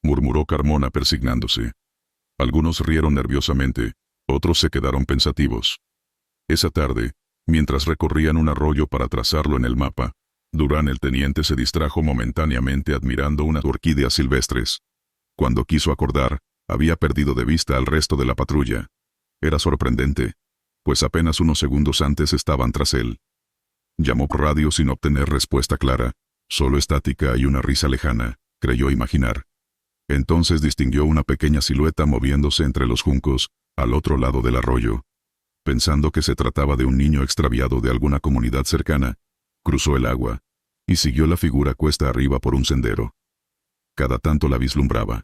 murmuró Carmona persignándose. Algunos rieron nerviosamente, otros se quedaron pensativos. Esa tarde, mientras recorrían un arroyo para trazarlo en el mapa, Durán el teniente se distrajo momentáneamente admirando unas orquídeas silvestres. Cuando quiso acordar, había perdido de vista al resto de la patrulla. Era sorprendente, pues apenas unos segundos antes estaban tras él. Llamó por radio sin obtener respuesta clara, solo estática y una risa lejana, creyó imaginar. Entonces distinguió una pequeña silueta moviéndose entre los juncos, al otro lado del arroyo. Pensando que se trataba de un niño extraviado de alguna comunidad cercana, cruzó el agua, y siguió la figura cuesta arriba por un sendero. Cada tanto la vislumbraba.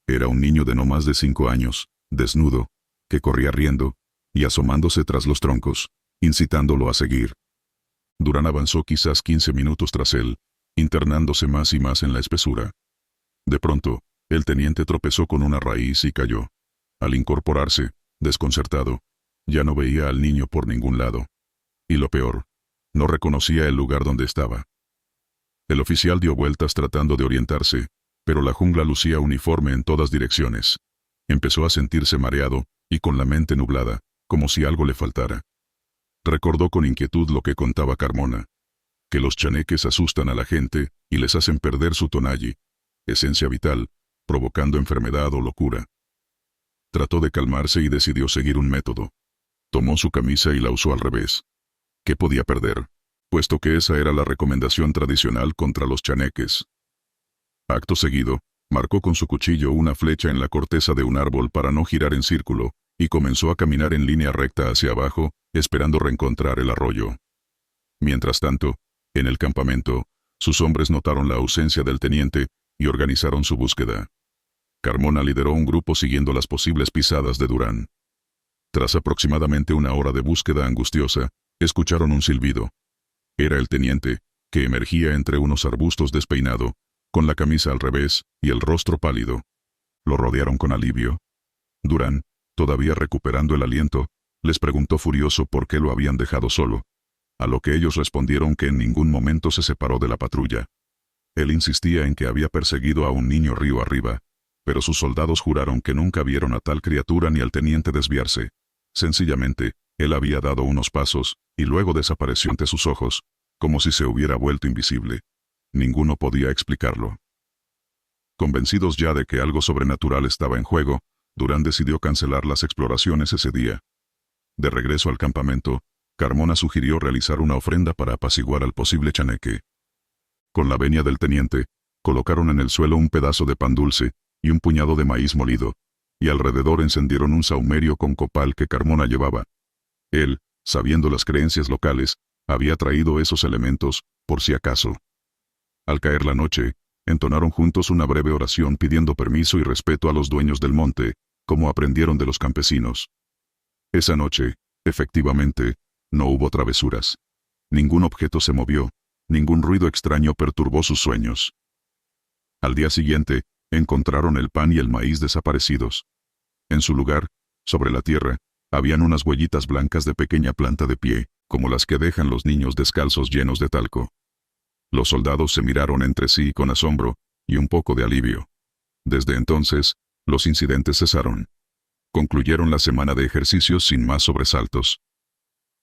Era un niño de no más de 5 años, desnudo, que corría riendo, y asomándose tras los troncos. incitándolo a seguir. Durán avanzó quizás 15 minutos tras él, internándose más y más en la espesura. De pronto, el teniente tropezó con una raíz y cayó. Al incorporarse, desconcertado, ya no veía al niño por ningún lado. Y lo peor, no reconocía el lugar donde estaba. El oficial dio vueltas tratando de orientarse, pero la jungla lucía uniforme en todas direcciones. Empezó a sentirse mareado, y con la mente nublada, como si algo le faltara. Recordó con inquietud lo que contaba Carmona, que los chaneques asustan a la gente y les hacen perder su tonalli, esencia vital, provocando enfermedad o locura. Trató de calmarse y decidió seguir un método. Tomó su camisa y la usó al revés. ¿Qué podía perder? Puesto que esa era la recomendación tradicional contra los chaneques. Acto seguido, marcó con su cuchillo una flecha en la corteza de un árbol para no girar en círculo, y comenzó a caminar en línea recta hacia abajo, esperando reencontrar el arroyo. Mientras tanto, en el campamento, sus hombres notaron la ausencia del teniente y organizaron su búsqueda. Carmona lideró un grupo siguiendo las posibles pisadas de Durán. Tras aproximadamente una hora de búsqueda angustiosa, escucharon un silbido. Era el teniente, que emergía entre unos arbustos despeinado, con la camisa al revés y el rostro pálido. Lo rodearon con alivio. Durán, todavía recuperando el aliento, les preguntó furioso por qué lo habían dejado solo, a lo que ellos respondieron que en ningún momento se separó de la patrulla. Él insistía en que había perseguido a un niño río arriba, pero sus soldados juraron que nunca vieron a tal criatura ni al teniente desviarse. Sencillamente, él había dado unos pasos, y luego desapareció ante sus ojos, como si se hubiera vuelto invisible. Ninguno podía explicarlo. Convencidos ya de que algo sobrenatural estaba en juego, Durán decidió cancelar las exploraciones ese día. De regreso al campamento, Carmona sugirió realizar una ofrenda para apaciguar al posible chaneque. Con la venia del teniente, colocaron en el suelo un pedazo de pan dulce y un puñado de maíz molido, y alrededor encendieron un sahumerio con copal que Carmona llevaba. Él, sabiendo las creencias locales, había traído esos elementos, por si acaso. Al caer la noche, entonaron juntos una breve oración pidiendo permiso y respeto a los dueños del monte, como aprendieron de los campesinos. Esa noche, efectivamente, no hubo travesuras. Ningún objeto se movió, ningún ruido extraño perturbó sus sueños. Al día siguiente, encontraron el pan y el maíz desaparecidos. En su lugar, sobre la tierra, habían unas huellitas blancas de pequeña planta de pie, como las que dejan los niños descalzos llenos de talco. Los soldados se miraron entre sí con asombro y un poco de alivio. Desde entonces, los incidentes cesaron. Concluyeron la semana de ejercicios sin más sobresaltos.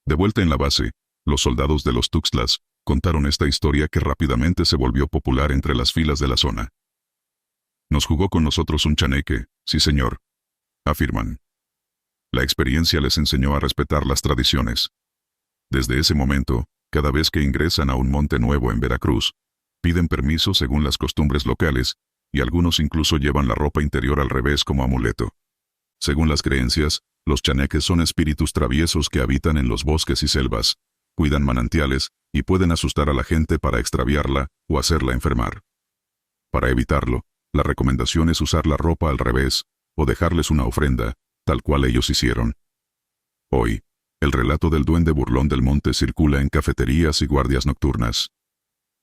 De vuelta en la base, los soldados de los Tuxtlas contaron esta historia que rápidamente se volvió popular entre las filas de la zona. «Nos jugó con nosotros un chaneque, sí señor», afirman. La experiencia les enseñó a respetar las tradiciones. Desde ese momento, cada vez que ingresan a un monte nuevo en Veracruz, piden permiso según las costumbres locales, y algunos incluso llevan la ropa interior al revés como amuleto. Según las creencias, los chaneques son espíritus traviesos que habitan en los bosques y selvas, cuidan manantiales, y pueden asustar a la gente para extraviarla o hacerla enfermar. Para evitarlo, la recomendación es usar la ropa al revés, o dejarles una ofrenda, tal cual ellos hicieron. Hoy, el relato del duende burlón del monte circula en cafeterías y guardias nocturnas.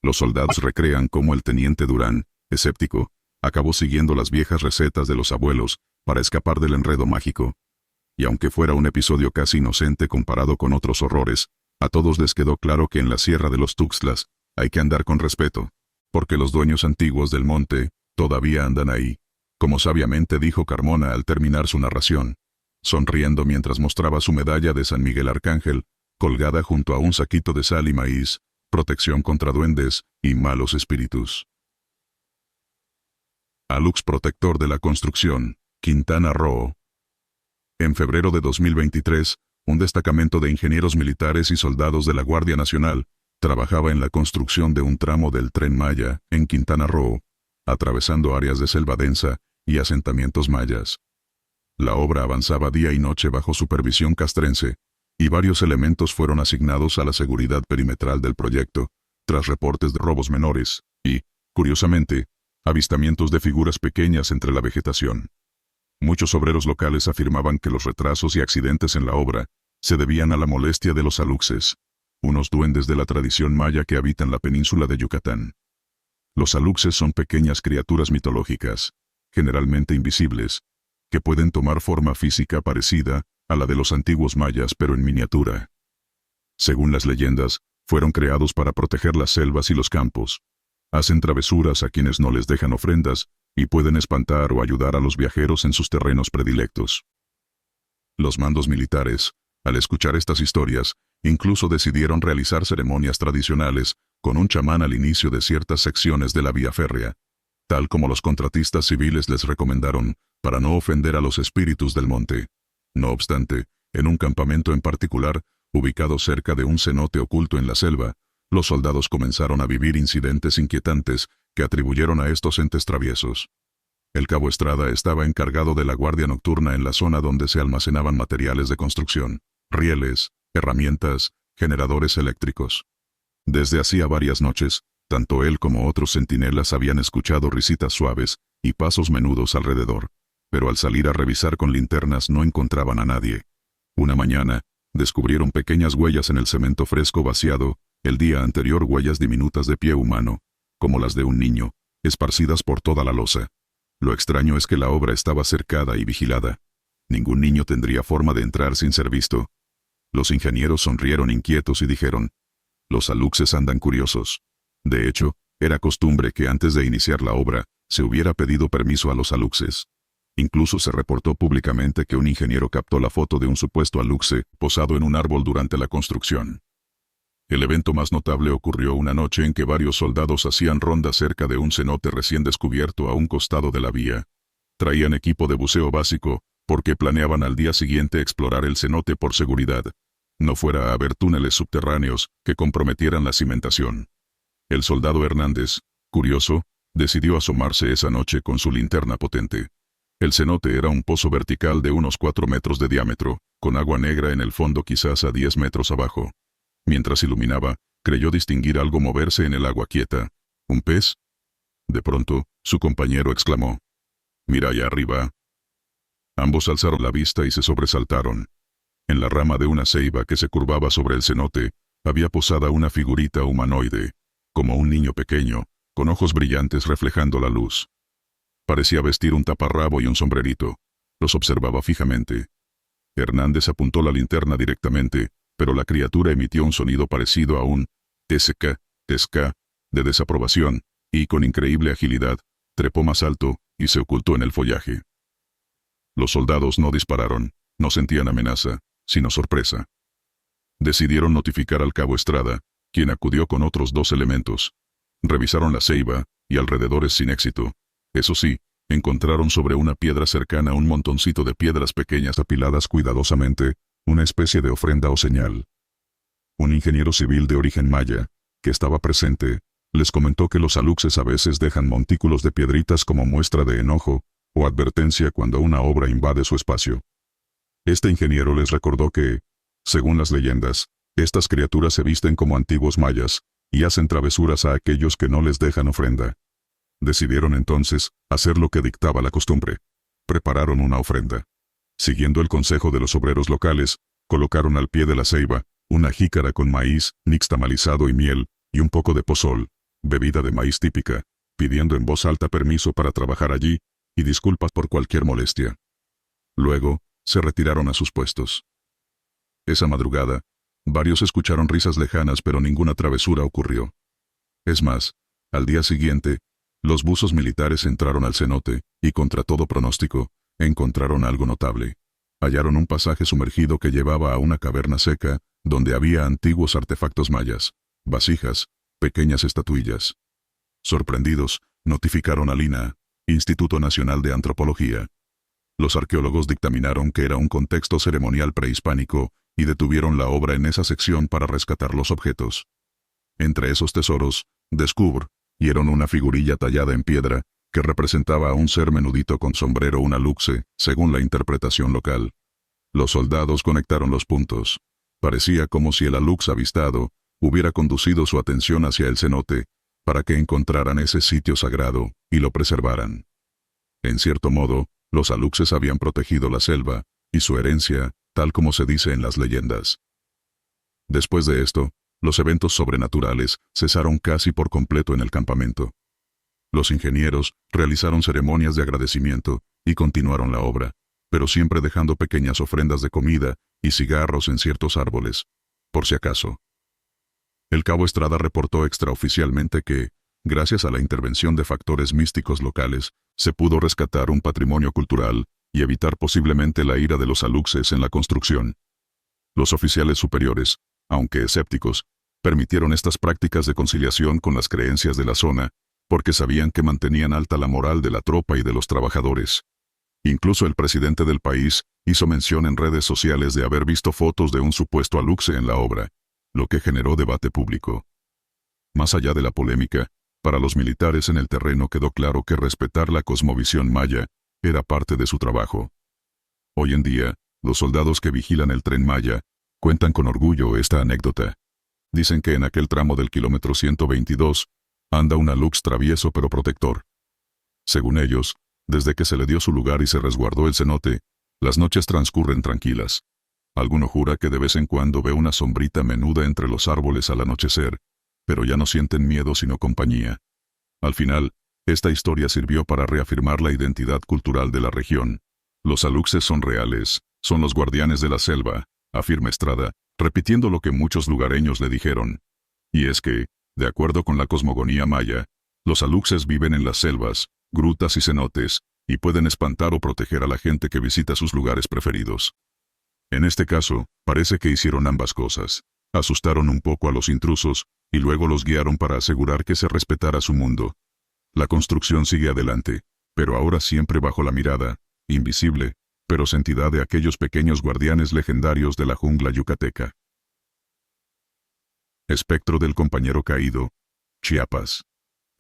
Los soldados recrean cómo el teniente Durán, escéptico, acabó siguiendo las viejas recetas de los abuelos para escapar del enredo mágico. Y aunque fuera un episodio casi inocente comparado con otros horrores, a todos les quedó claro que en la Sierra de los Tuxtlas hay que andar con respeto, porque los dueños antiguos del monte todavía andan ahí, como sabiamente dijo Carmona al terminar su narración, sonriendo mientras mostraba su medalla de San Miguel Arcángel, colgada junto a un saquito de sal y maíz, protección contra duendes y malos espíritus. Alux Protector de la Construcción, Quintana Roo. En febrero de 2023, un destacamento de ingenieros militares y soldados de la Guardia Nacional trabajaba en la construcción de un tramo del Tren Maya, en Quintana Roo, atravesando áreas de selva densa y asentamientos mayas. La obra avanzaba día y noche bajo supervisión castrense, y varios elementos fueron asignados a la seguridad perimetral del proyecto, tras reportes de robos menores y, curiosamente, avistamientos de figuras pequeñas entre la vegetación. Muchos obreros locales afirmaban que los retrasos y accidentes en la obra Se debían a la molestia de los aluxes, unos duendes de la tradición maya que habitan la península de Yucatán. Los aluxes son pequeñas criaturas mitológicas, generalmente invisibles, que pueden tomar forma física parecida a la de los antiguos mayas pero en miniatura. Según las leyendas, fueron creados para proteger las selvas y los campos. Hacen travesuras a quienes no les dejan ofrendas y pueden espantar o ayudar a los viajeros en sus terrenos predilectos. Los mandos militares, al escuchar estas historias, incluso decidieron realizar ceremonias tradicionales con un chamán al inicio de ciertas secciones de la vía férrea, tal como los contratistas civiles les recomendaron, para no ofender a los espíritus del monte. No obstante, en un campamento en particular, ubicado cerca de un cenote oculto en la selva, los soldados comenzaron a vivir incidentes inquietantes que atribuyeron a estos entes traviesos. El cabo Estrada estaba encargado de la guardia nocturna en la zona donde se almacenaban materiales de construcción, rieles, herramientas, generadores eléctricos. Desde hacía varias noches, tanto él como otros centinelas habían escuchado risitas suaves y pasos menudos alrededor, pero al salir a revisar con linternas no encontraban a nadie. Una mañana, descubrieron pequeñas huellas en el cemento fresco vaciado, el día anterior huellas diminutas de pie humano, como las de un niño, esparcidas por toda la losa. Lo extraño es que la obra estaba cercada y vigilada. Ningún niño tendría forma de entrar sin ser visto. Los ingenieros sonrieron inquietos y dijeron: los aluxes andan curiosos. De hecho, era costumbre que antes de iniciar la obra, se hubiera pedido permiso a los aluxes. Incluso se reportó públicamente que un ingeniero captó la foto de un supuesto aluxe posado en un árbol durante la construcción. El evento más notable ocurrió una noche en que varios soldados hacían ronda cerca de un cenote recién descubierto a un costado de la vía. Traían equipo de buceo básico, porque planeaban al día siguiente explorar el cenote por seguridad. No fuera a haber túneles subterráneos que comprometieran la cimentación. El soldado Hernández, curioso, decidió asomarse esa noche con su linterna potente. El cenote era un pozo vertical de unos 4 metros de diámetro, con agua negra en el fondo quizás a 10 metros abajo. Mientras iluminaba, creyó distinguir algo moverse en el agua quieta. ¿Un pez? De pronto, su compañero exclamó: «Mira allá arriba». Ambos alzaron la vista y se sobresaltaron. En la rama de una ceiba que se curvaba sobre el cenote, había posada una figurita humanoide, como un niño pequeño, con ojos brillantes reflejando la luz. Parecía vestir un taparrabo y un sombrerito. Los observaba fijamente. Hernández apuntó la linterna directamente, pero la criatura emitió un sonido parecido a un tesca, tesca, de desaprobación, y con increíble agilidad, trepó más alto y se ocultó en el follaje. Los soldados no dispararon, no sentían amenaza, sino sorpresa. Decidieron notificar al cabo Estrada, quien acudió con otros 2 elementos. Revisaron la ceiba, y alrededores sin éxito. Eso sí, encontraron sobre una piedra cercana un montoncito de piedras pequeñas apiladas cuidadosamente, una especie de ofrenda o señal. Un ingeniero civil de origen maya, que estaba presente, les comentó que los aluxes a veces dejan montículos de piedritas como muestra de enojo o advertencia cuando una obra invade su espacio. Este ingeniero les recordó que, según las leyendas, estas criaturas se visten como antiguos mayas y hacen travesuras a aquellos que no les dejan ofrenda. Decidieron entonces hacer lo que dictaba la costumbre. Prepararon una ofrenda. Siguiendo el consejo de los obreros locales, colocaron al pie de la ceiba una jícara con maíz, nixtamalizado y miel, y un poco de pozol, bebida de maíz típica, pidiendo en voz alta permiso para trabajar allí, y disculpas por cualquier molestia. Luego, se retiraron a sus puestos. Esa madrugada, varios escucharon risas lejanas pero ninguna travesura ocurrió. Es más, al día siguiente, los buzos militares entraron al cenote, y contra todo pronóstico, encontraron algo notable. Hallaron un pasaje sumergido que llevaba a una caverna seca, donde había antiguos artefactos mayas, vasijas, pequeñas estatuillas. Sorprendidos, notificaron al INAH, Instituto Nacional de Antropología. Los arqueólogos dictaminaron que era un contexto ceremonial prehispánico, y detuvieron la obra en esa sección para rescatar los objetos. Entre esos tesoros, descubrieron una figurilla tallada en piedra, que representaba a un ser menudito con sombrero, un aluxe, según la interpretación local. Los soldados conectaron los puntos. Parecía como si el alux avistado hubiera conducido su atención hacia el cenote, para que encontraran ese sitio sagrado, y lo preservaran. En cierto modo, los aluxes habían protegido la selva, y su herencia tal como se dice en las leyendas. Después de esto, los eventos sobrenaturales cesaron casi por completo en el campamento. Los ingenieros realizaron ceremonias de agradecimiento y continuaron la obra, pero siempre dejando pequeñas ofrendas de comida y cigarros en ciertos árboles, por si acaso. El cabo Estrada reportó extraoficialmente que, gracias a la intervención de factores místicos locales, se pudo rescatar un patrimonio cultural y evitar posiblemente la ira de los aluxes en la construcción. Los oficiales superiores, aunque escépticos, permitieron estas prácticas de conciliación con las creencias de la zona, porque sabían que mantenían alta la moral de la tropa y de los trabajadores. Incluso el presidente del país hizo mención en redes sociales de haber visto fotos de un supuesto aluxe en la obra, lo que generó debate público. Más allá de la polémica, para los militares en el terreno quedó claro que respetar la cosmovisión maya era parte de su trabajo. Hoy en día, los soldados que vigilan el Tren Maya cuentan con orgullo esta anécdota. Dicen que en aquel tramo del kilómetro 122 anda un alux travieso pero protector. Según ellos, desde que se le dio su lugar y se resguardó el cenote, las noches transcurren tranquilas. Alguno jura que de vez en cuando ve una sombrita menuda entre los árboles al anochecer, pero ya no sienten miedo sino compañía. Al final, esta historia sirvió para reafirmar la identidad cultural de la región. Los aluxes son reales, son los guardianes de la selva, afirma Estrada, repitiendo lo que muchos lugareños le dijeron. Y es que, de acuerdo con la cosmogonía maya, los aluxes viven en las selvas, grutas y cenotes, y pueden espantar o proteger a la gente que visita sus lugares preferidos. En este caso, parece que hicieron ambas cosas. Asustaron un poco a los intrusos, y luego los guiaron para asegurar que se respetara su mundo. La construcción sigue adelante, pero ahora siempre bajo la mirada, invisible, pero sentida de aquellos pequeños guardianes legendarios de la jungla yucateca. Espectro del compañero caído, Chiapas.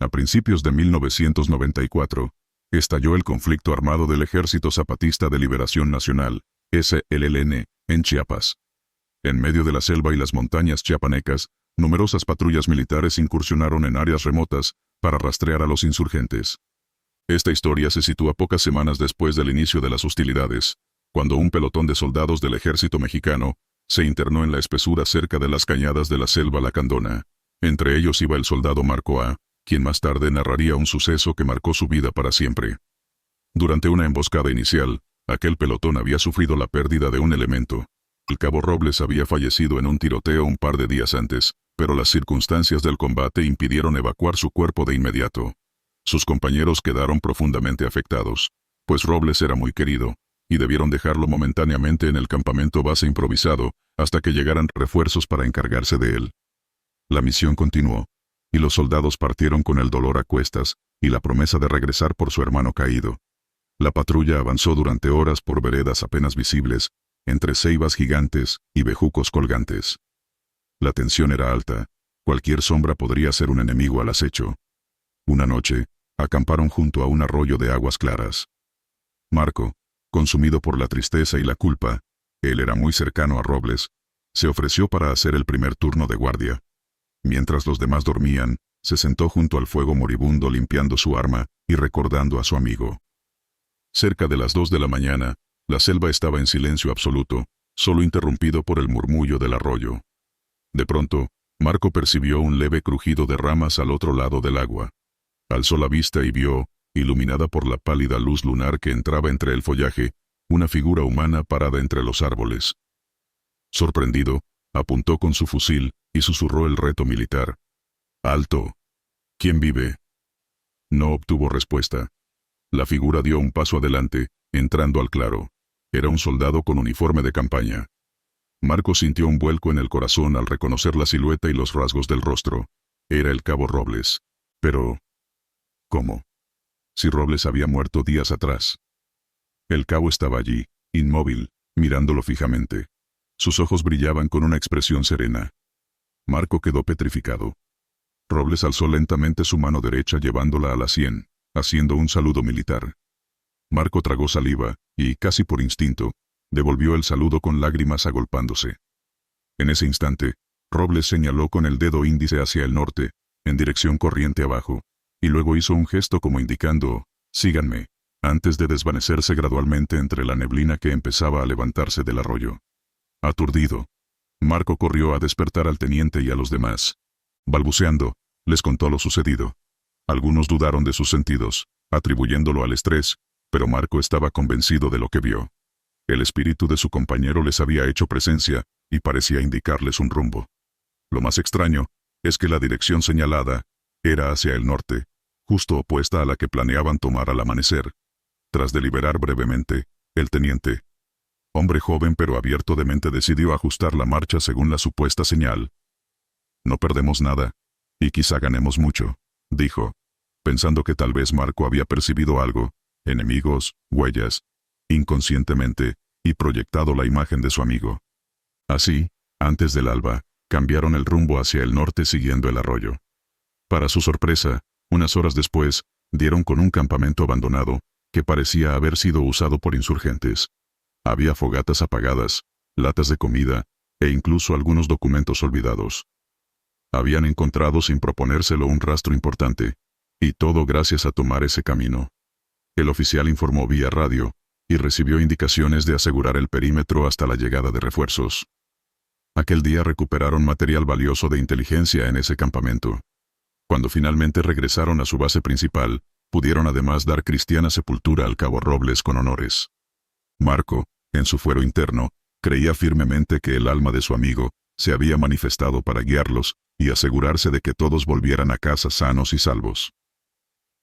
A principios de 1994, estalló el conflicto armado del Ejército Zapatista de Liberación Nacional, SLN, en Chiapas. En medio de la selva y las montañas chiapanecas, numerosas patrullas militares incursionaron en áreas remotas para rastrear a los insurgentes. Esta historia se sitúa pocas semanas después del inicio de las hostilidades, cuando un pelotón de soldados del ejército mexicano se internó en la espesura cerca de las cañadas de la selva lacandona. Entre ellos iba el soldado Marco A., quien más tarde narraría un suceso que marcó su vida para siempre. Durante una emboscada inicial, aquel pelotón había sufrido la pérdida de un elemento. El cabo Robles había fallecido en un tiroteo un par de días antes, pero las circunstancias del combate impidieron evacuar su cuerpo de inmediato. Sus compañeros quedaron profundamente afectados, pues Robles era muy querido, y debieron dejarlo momentáneamente en el campamento base improvisado, hasta que llegaran refuerzos para encargarse de él. La misión continuó, y los soldados partieron con el dolor a cuestas, y la promesa de regresar por su hermano caído. La patrulla avanzó durante horas por veredas apenas visibles, entre ceibas gigantes y bejucos colgantes. La tensión era alta, cualquier sombra podría ser un enemigo al acecho. Una noche, acamparon junto a un arroyo de aguas claras. Marco, consumido por la tristeza y la culpa, él era muy cercano a Robles, se ofreció para hacer el primer turno de guardia. Mientras los demás dormían, se sentó junto al fuego moribundo limpiando su arma y recordando a su amigo. Cerca de las 2 de la mañana, la selva estaba en silencio absoluto, solo interrumpido por el murmullo del arroyo. De pronto, Marco percibió un leve crujido de ramas al otro lado del agua. Alzó la vista y vio, iluminada por la pálida luz lunar que entraba entre el follaje, una figura humana parada entre los árboles. Sorprendido, apuntó con su fusil y susurró el reto militar. «¡Alto! ¿Quién vive?» No obtuvo respuesta. La figura dio un paso adelante, entrando al claro. Era un soldado con uniforme de campaña. Marco sintió un vuelco en el corazón al reconocer la silueta y los rasgos del rostro. Era el cabo Robles. Pero, ¿cómo? Si Robles había muerto días atrás. El cabo estaba allí, inmóvil, mirándolo fijamente. Sus ojos brillaban con una expresión serena. Marco quedó petrificado. Robles alzó lentamente su mano derecha llevándola a la sien, haciendo un saludo militar. Marco tragó saliva, y, casi por instinto, devolvió el saludo con lágrimas agolpándose. En ese instante, Robles señaló con el dedo índice hacia el norte, en dirección corriente abajo, y luego hizo un gesto como indicando, «síganme», antes de desvanecerse gradualmente entre la neblina que empezaba a levantarse del arroyo. Aturdido, Marco corrió a despertar al teniente y a los demás. Balbuceando, les contó lo sucedido. Algunos dudaron de sus sentidos, atribuyéndolo al estrés, pero Marco estaba convencido de lo que vio. El espíritu de su compañero les había hecho presencia, y parecía indicarles un rumbo. Lo más extraño es que la dirección señalada era hacia el norte, justo opuesta a la que planeaban tomar al amanecer. Tras deliberar brevemente, el teniente, hombre joven pero abierto de mente, decidió ajustar la marcha según la supuesta señal. No perdemos nada, y quizá ganemos mucho, dijo, pensando que tal vez Marco había percibido algo, enemigos, huellas, inconscientemente, y proyectado la imagen de su amigo. Así, antes del alba, cambiaron el rumbo hacia el norte siguiendo el arroyo. Para su sorpresa, unas horas después, dieron con un campamento abandonado, que parecía haber sido usado por insurgentes. Había fogatas apagadas, latas de comida, e incluso algunos documentos olvidados. Habían encontrado sin proponérselo un rastro importante, y todo gracias a tomar ese camino. El oficial informó vía radio, y recibió indicaciones de asegurar el perímetro hasta la llegada de refuerzos. Aquel día recuperaron material valioso de inteligencia en ese campamento. Cuando finalmente regresaron a su base principal, pudieron además dar cristiana sepultura al cabo Robles con honores. Marco, en su fuero interno, creía firmemente que el alma de su amigo se había manifestado para guiarlos y asegurarse de que todos volvieran a casa sanos y salvos.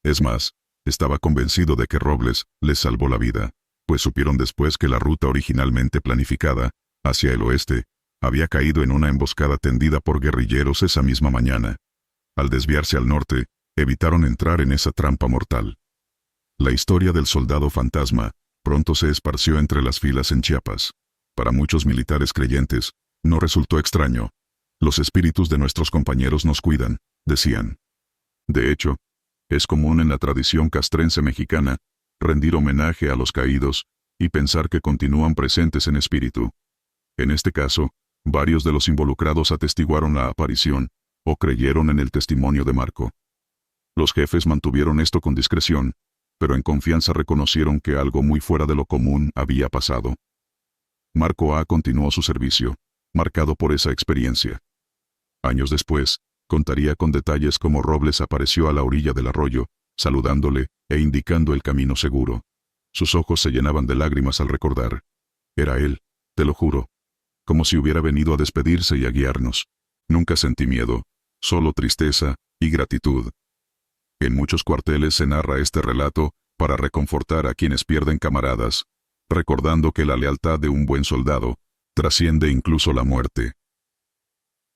Es más, estaba convencido de que Robles les salvó la vida, pues supieron después que la ruta originalmente planificada, hacia el oeste, había caído en una emboscada tendida por guerrilleros esa misma mañana. Al desviarse al norte, evitaron entrar en esa trampa mortal. La historia del soldado fantasma pronto se esparció entre las filas en Chiapas. Para muchos militares creyentes, no resultó extraño. Los espíritus de nuestros compañeros nos cuidan, decían. De hecho, es común en la tradición castrense mexicana rendir homenaje a los caídos y pensar que continúan presentes en espíritu. En este caso, varios de los involucrados atestiguaron la aparición o creyeron en el testimonio de Marco. Los jefes mantuvieron esto con discreción, pero en confianza reconocieron que algo muy fuera de lo común había pasado. Marco A. continuó su servicio, marcado por esa experiencia. Años después, contaría con detalles cómo Robles apareció a la orilla del arroyo, saludándole e indicando el camino seguro. Sus ojos se llenaban de lágrimas al recordar. Era él, te lo juro. Como si hubiera venido a despedirse y a guiarnos. Nunca sentí miedo, solo tristeza y gratitud. En muchos cuarteles se narra este relato para reconfortar a quienes pierden camaradas, recordando que la lealtad de un buen soldado trasciende incluso la muerte.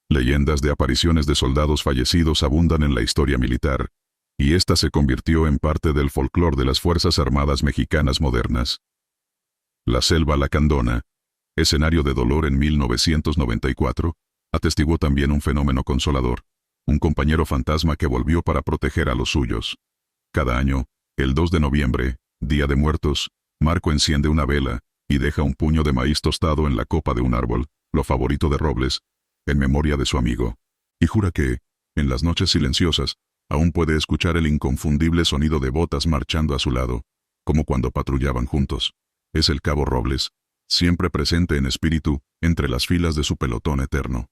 Leyendas de apariciones de soldados fallecidos abundan en la historia militar, y esta se convirtió en parte del folclore de las Fuerzas Armadas mexicanas modernas. La Selva Lacandona, escenario de dolor en 1994, atestiguó también un fenómeno consolador, un compañero fantasma que volvió para proteger a los suyos. Cada año, el 2 de noviembre, Día de Muertos, Marco enciende una vela y deja un puño de maíz tostado en la copa de un árbol, lo favorito de Robles, en memoria de su amigo, y jura que, en las noches silenciosas, aún puede escuchar el inconfundible sonido de botas marchando a su lado, como cuando patrullaban juntos. Es el cabo Robles, siempre presente en espíritu, entre las filas de su pelotón eterno.